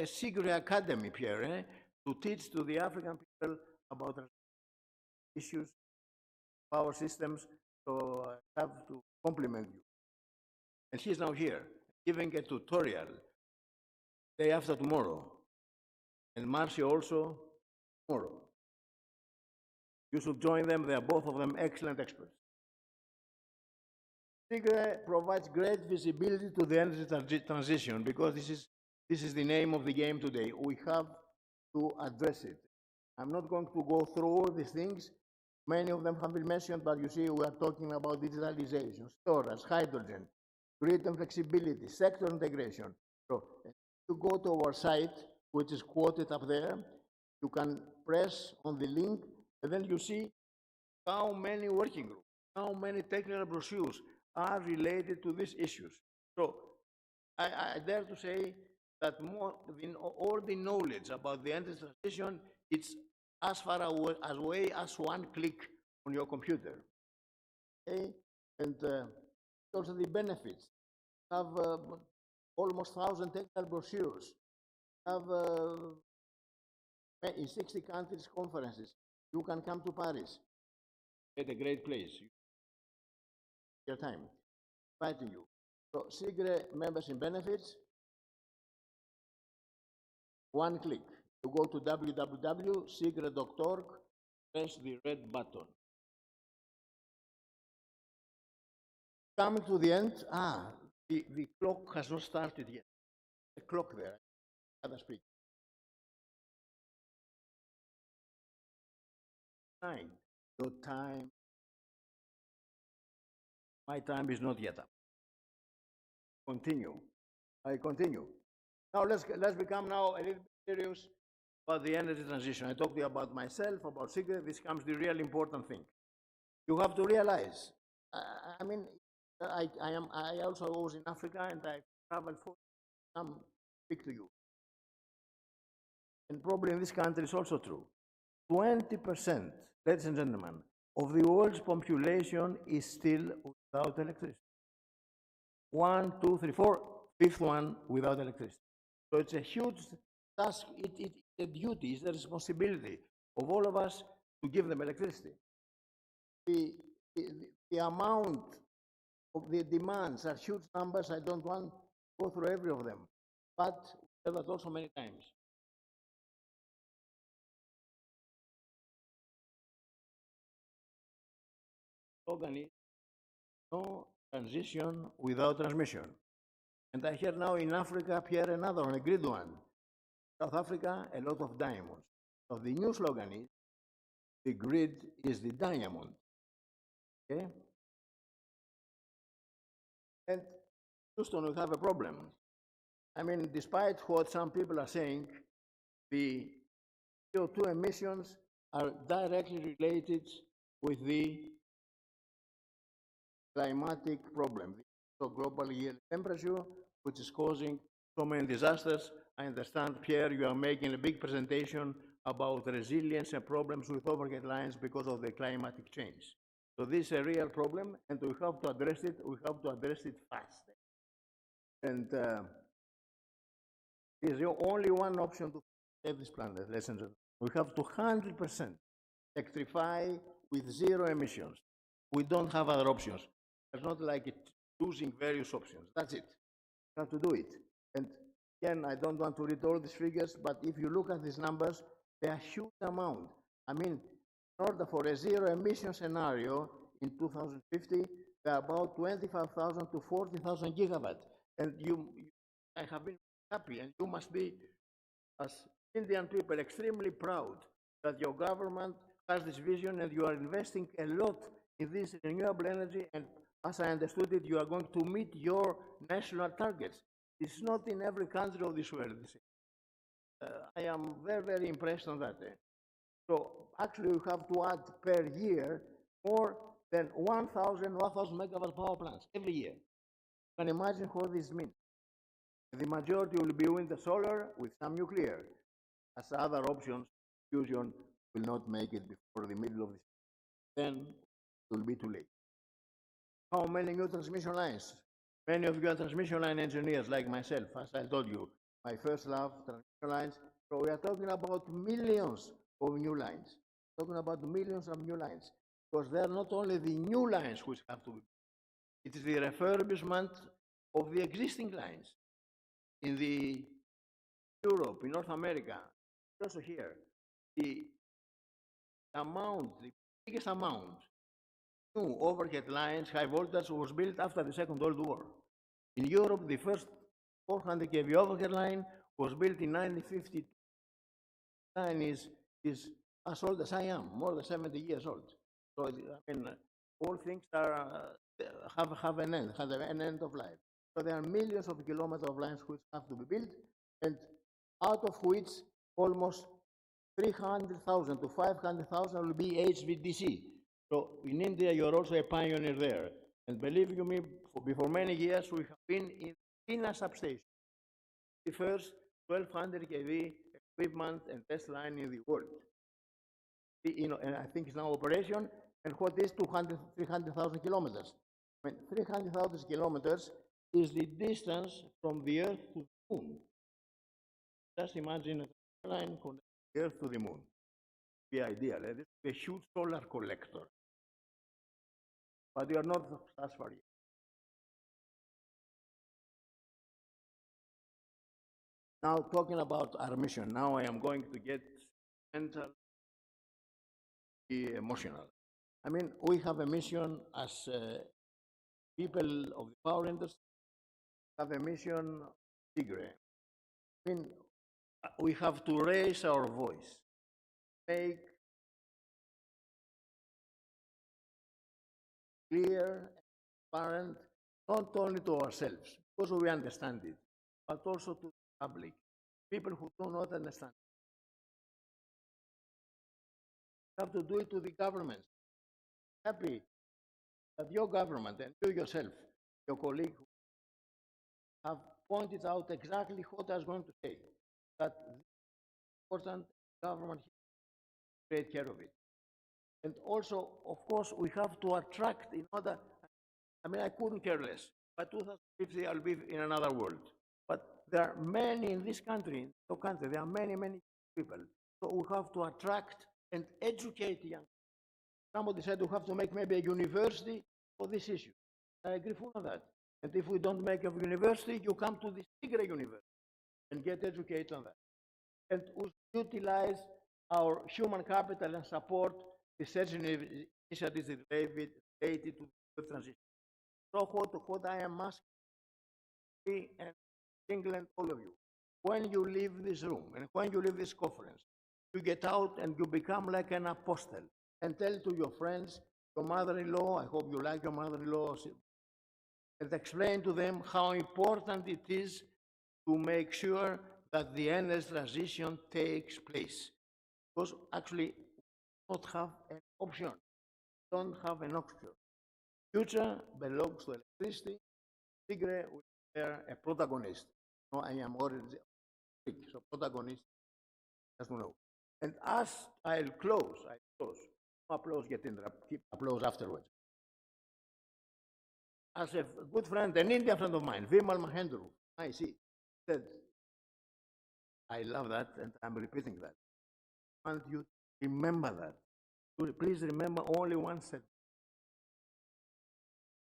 secret academy, Pierre, to teach to the African people about issues, power systems. So I have to compliment you. And he's now here, giving a tutorial day after tomorrow. And Marcia also tomorrow. You should join them. They are both of them excellent experts. SIGRE provides great visibility to the energy transition because this is the name of the game today. We have to address it. I'm not going to go through all these things. Many of them have been mentioned, but you see, we are talking about digitalization, storage, hydrogen, grid and flexibility, sector integration. So if you go to our site, which is quoted up there, you can press on the link, and then you see how many working groups, how many technical brochures are related to these issues. So I dare to say that all the knowledge about the energy transition, it's as far away as one click on your computer. Okay? And also the benefits. Have almost 1,000 technical brochures. Have in 60 countries conferences. You can come to Paris. It's a great place. Your time. Inviting you. So SIGRE membership benefits. One click. You go to www.sigre.org, press the red button. Coming to the end, the clock has not started yet. The clock there, other speak. 9. Your time. My time is not yet up. Continue. I continue. Now let's become now a little bit serious about the energy transition. I talked to you about myself, about SIGRE. This comes the real important thing. You have to realize. I mean, I also was in Africa and I traveled for some speak to you. And probably in this country it's also true. 20%, ladies and gentlemen, of the world's population is still without electricity. 1, 2, 3, 4, fifth one without electricity. So it's a huge task. It's a duty, it's a responsibility of all of us to give them electricity. The amount of the demands are huge numbers. I don't want to go through every of them, but we have that also many times. Slogan is no transition without transmission. And I hear now in Africa, Pierre, another one, a grid one. South Africa, a lot of diamonds. So the new slogan is, the grid is the diamond. Okay? And Houston will have a problem. I mean, despite what some people are saying, the CO2 emissions are directly related with the climatic problem. So global yearly temperature, which is causing so many disasters. I understand, Pierre, you are making a big presentation about resilience and problems with overhead lines because of the climatic change. So this is a real problem, and we have to address it. We have to address it fast. And there is only one option to save this planet, ladies and gentlemen. We have to 100% electrify with zero emissions. We don't have other options. It's not like choosing various options. That's it. We have to do it. And again, I don't want to read all these figures, but if you look at these numbers, they are huge amount. I mean, in order for a zero emission scenario in 2050, there are about 25,000 to 40,000 gigawatts. And I have been happy, and you must be, as Indian people, extremely proud that your government has this vision and you are investing a lot in this renewable energy. And as I understood it, you are going to meet your national targets. It's not in every country of this world. I am very, very impressed on that. So actually, we have to add per year more then 1,000 megawatt power plants every year. You can imagine what this means. The majority will be wind and solar with some nuclear, as other options, fusion, will not make it before the middle of this. Then it will be too late. How many new transmission lines? Many of you are transmission line engineers like myself, as I told you. My first love, transmission lines. So we are talking about millions of new lines. Talking about millions of new lines. Because they are not only the new lines which have to be, it is the refurbishment of the existing lines. In the Europe, in North America, also here, the biggest amount new overhead lines, high voltage, was built after the Second World War. In Europe, the first 400 kV overhead line was built in 1952. Line is as old as I am, more than 70 years old. So, I mean, all things are, have an end of life. So there are millions of kilometers of lines which have to be built, and out of which almost 300,000 to 500,000 will be HVDC. So in India, you're also a pioneer there. And believe you me, for many years, we have been in China substation, the first 1,200 kV equipment and test line in the world. And I think it's now operation. And what is 300,000 kilometers? I mean, 300,000 kilometers is the distance from the Earth to the Moon. Just imagine a line connecting the Earth to the Moon. Be ideal. It is a huge solar collector. But we are not as far yet. Now, talking about our mission, now I am going to get mental, emotional. I mean, we have a mission as people of the power industry, have a mission, Tigre. I mean, we have to raise our voice, make clear, transparent, not only to ourselves, because we understand it, but also to the public, people who do not understand. You have to do it to the government. Happy that your government and you yourself, your colleague, have pointed out exactly what I was going to say, that important government take care of it. And also, of course, we have to attract in order, I mean, I couldn't care less. By 2050, I'll be in another world. But there are many in this country, in your country, there are many, many people. So we have to attract and educate young people. Somebody said we have to make maybe a university for this issue. I agree for that. And if we don't make a university, you come to this bigger university and get educated on that. And we utilize our human capital and support research initiatives related to the transition. So what I am asking, and England, all of you, when you leave this room and when you leave this conference, you get out and you become like an apostle and tell to your friends, your mother-in-law, I hope you like your mother-in-law, and explain to them how important it is to make sure that the energy transition takes place. Because actually, we don't have an option. We don't have an option. Future belongs to electricity. Tigre will be a protagonist. No, I am already big, so protagonist, just know. And as I'll close. No applause, keep applause afterwards. As a good friend, an Indian friend of mine, Vimal Mahendru, I see, said, I love that, and I'm repeating that. I want you to remember that. Please remember only one sentence.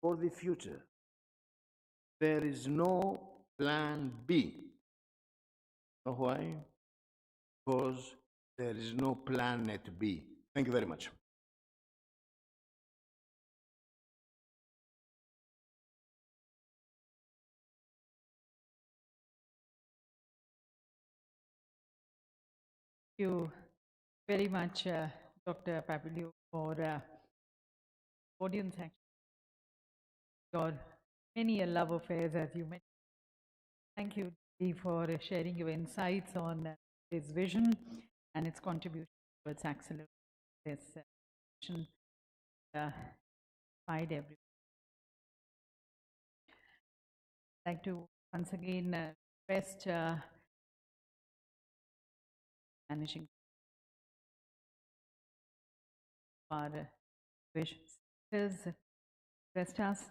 For the future, there is no plan B. Know why? Because there is no planet B. Thank you very much. Thank you very much, Dr. Papilio, for audience action. Your many love affairs, as you mentioned. Thank you for sharing your insights on this vision and its contribution towards accelerating this mission. I'd like to once again request managing our speakers, request us.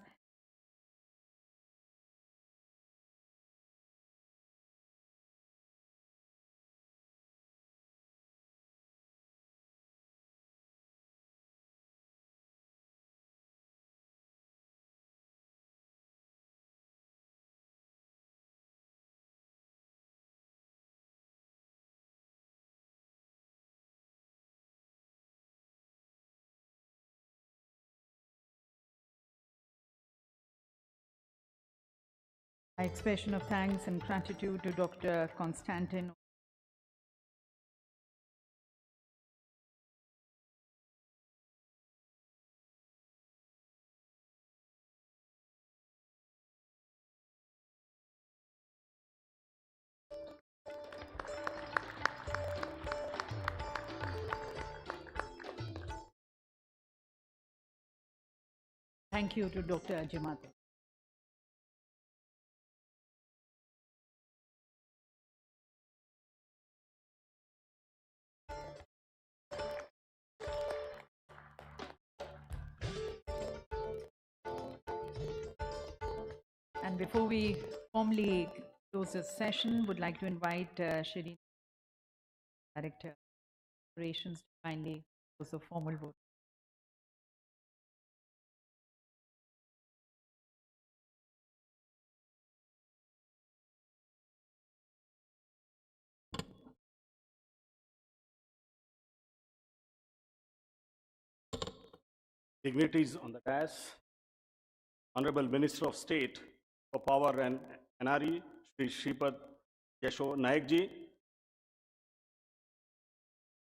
My expression of thanks and gratitude to Dr. Konstantin Thank you to Dr. Ajimate. And before we formally close this session, would like to invite Shri Director of Operations to kindly close the formal vote. Dignitaries on the dais, Honorable Minister of State for Power and Energy, Shri Shripad Yasho Naik ji,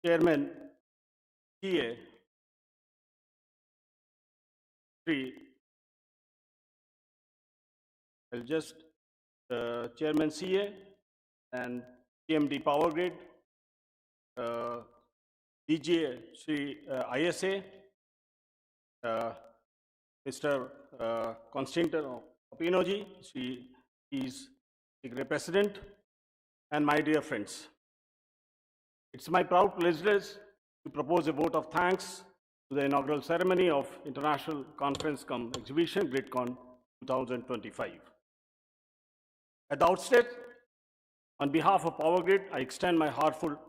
Chairman CA, Shri, Chairman CA and CMD Power Grid, DGA Shri ISA, Mr. Constantin Opinoji, she is the President, and my dear friends. It's my proud pleasure to propose a vote of thanks to the inaugural ceremony of International Conference cum Exhibition GRIDCON 2025. At the outset, on behalf of Power Grid, I extend my heartfelt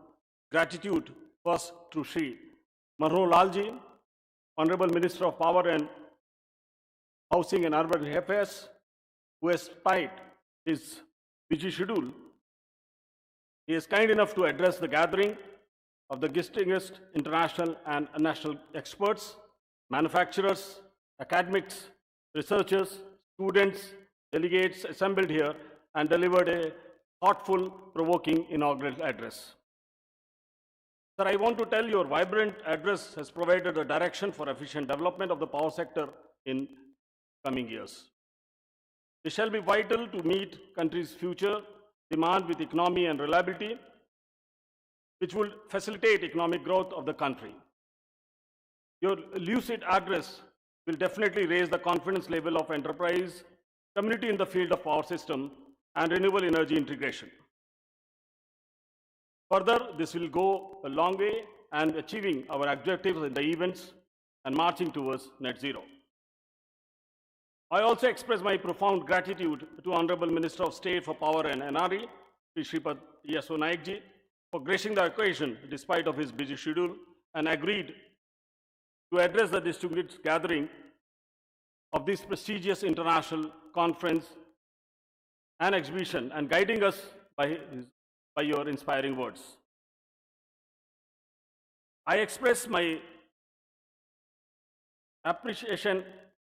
gratitude first to Shri Manohar Lal ji, Honorable Minister of Power and Housing and Urban Affairs, who, despite his busy schedule, he is kind enough to address the gathering of the distinguished international and national experts, manufacturers, academics, researchers, students, delegates assembled here and delivered a thoughtful, provoking inaugural address. Sir, I want to tell you, your vibrant address has provided a direction for efficient development of the power sector in coming years. It shall be vital to meet country's future demand with economy and reliability, which will facilitate economic growth of the country. Your lucid address will definitely raise the confidence level of enterprise, community in the field of power system and renewable energy integration. Further, this will go a long way in achieving our objectives in the events and marching towards net zero. I also express my profound gratitude to Honorable Minister of State for Power and Energy, Shri Shripad Yasho Naik ji, for gracing the occasion despite of his busy schedule and agreed to address the distinguished gathering of this prestigious international conference and exhibition and guiding us by your inspiring words. I express my appreciation.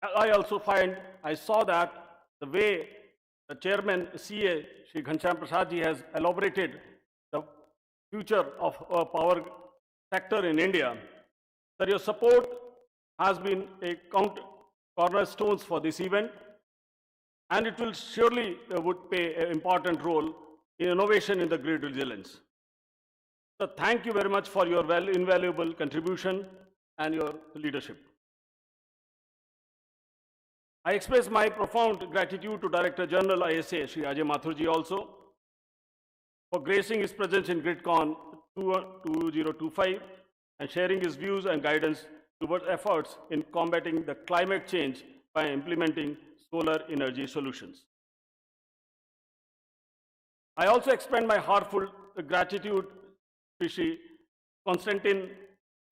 I saw that the way the Chairman CA, Shri Ghanshyam Prasad ji, has elaborated the future of our power sector in India, that your support has been a cornerstones for this event, and it will surely would play an important role in innovation in the grid resilience. So thank you very much for your invaluable contribution and your leadership. I express my profound gratitude to Director General ISA, Shri Ajay Mathurji also, for gracing his presence in GRIDCON 2025 and sharing his views and guidance towards efforts in combating the climate change by implementing solar energy solutions. I also extend my heartfelt gratitude to Shri Konstantin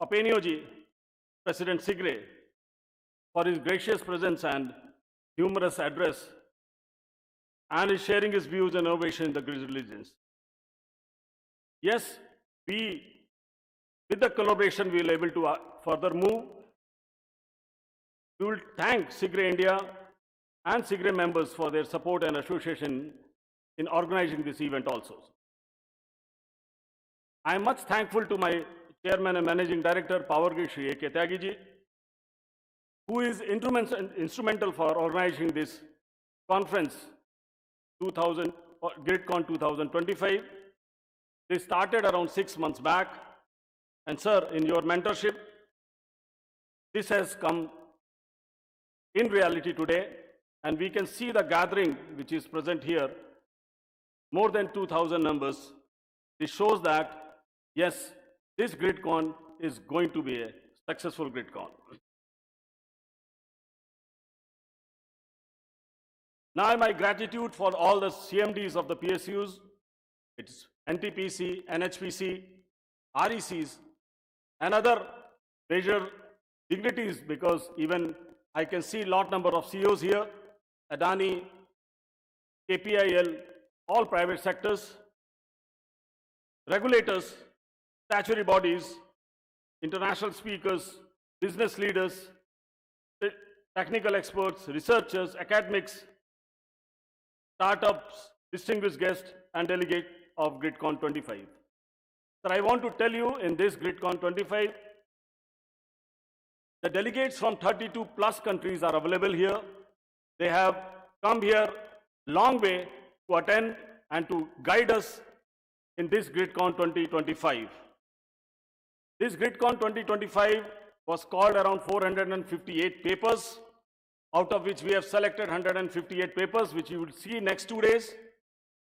Papenioji, President SIGRE, for his gracious presence and humorous address, and is sharing his views and innovation in the grid religions. Yes, with the collaboration, we will able to further move. We will thank SIGRE India and SIGRE members for their support and association in organizing this event also. I am much thankful to my Chairman and Managing Director, Power Grid, Shri A.K. Tyagiji, who is instrumental for organizing this conference, GRIDCON 2025. They started around 6 months back, and sir, in your mentorship, this has come in reality today, and we can see the gathering which is present here, more than 2,000 members. This shows that, yes, this GRIDCON is going to be a successful GRIDCON. Now, my gratitude for all the CMDs of the PSUs, it's NTPC, NHPC, RECs, and other major dignitaries, because even I can see a lot number of CEOs here, Adani, KPIL, all private sectors, regulators, statutory bodies, international speakers, business leaders, technical experts, researchers, academics, startups, distinguished guests, and delegate of GRIDCON 25. Sir, I want to tell you in this GRIDCON 25, the delegates from 32 plus countries are available here. They have come here long way to attend and to guide us in this GRIDCON 2025. This GRIDCON 2025 was called around 458 papers, out of which we have selected 158 papers, which you will see next 2 days.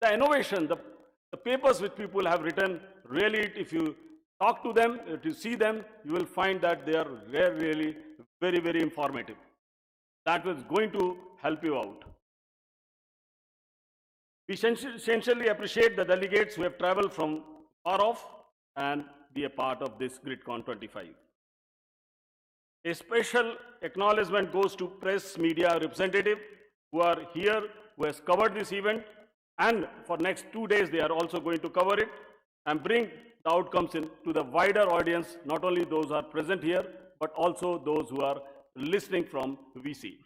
The innovation, the papers which people have written, really, if you talk to them, if you see them, you will find that they are really very, very informative. That was going to help you out. We essentially appreciate the delegates who have traveled from far off and be a part of this GRIDCON 25. A special acknowledgement goes to press media representative who are here, who has covered this event, and for next 2 days they are also going to cover it and bring the outcomes in to the wider audience, not only those who are present here, but also those who are listening from VC.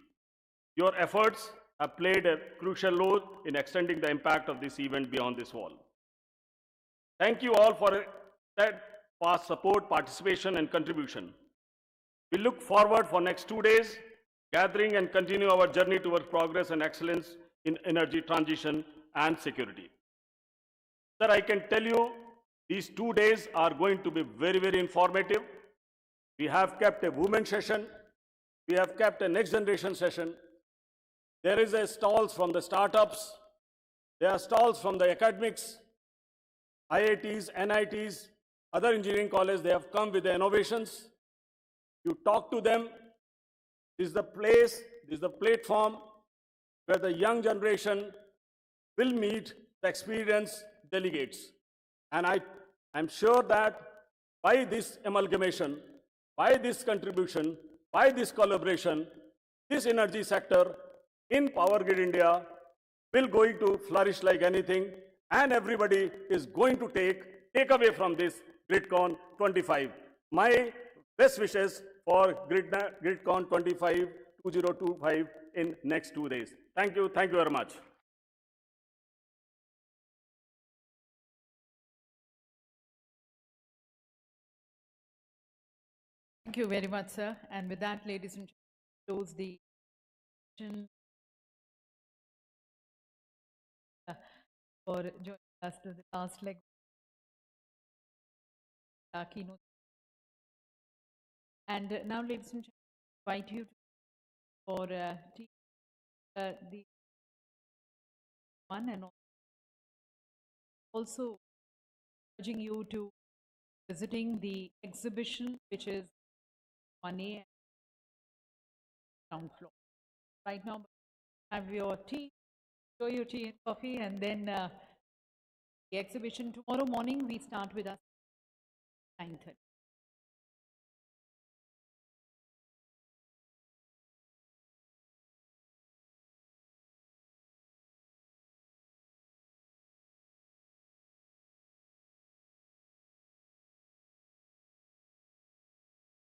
Your efforts have played a crucial role in extending the impact of this event beyond this wall. Thank you all for that past support, participation, and contribution. We look forward for next 2 days, gathering and continue our journey towards progress and excellence in energy transition and security. Sir, I can tell you these 2 days are going to be very, very informative. We have kept a women session. We have kept a next generation session. There is a stalls from the startups. There are stalls from the academics, IITs, NITs, other engineering colleges. They have come with the innovations. You talk to them. This is the place, this is the platform where the young generation will meet the experienced delegates. And I'm sure that by this amalgamation, by this contribution, by this collaboration, this energy sector in Power Grid India will going to flourish like anything, and everybody is going to take away from this GRIDCON 25. My best wishes for GRIDCON 25 2025 in next 2 days. Thank you very much. Thank you very much, sir. And with that, ladies and gentlemen, close the session for joining us to the last leg keynote. And now, ladies and gentlemen, I invite you for the one, and also urging you to visiting the exhibition, which is 1A ground floor. Right now, have your tea, enjoy your tea and coffee, and then the exhibition tomorrow morning we start with us 9:30.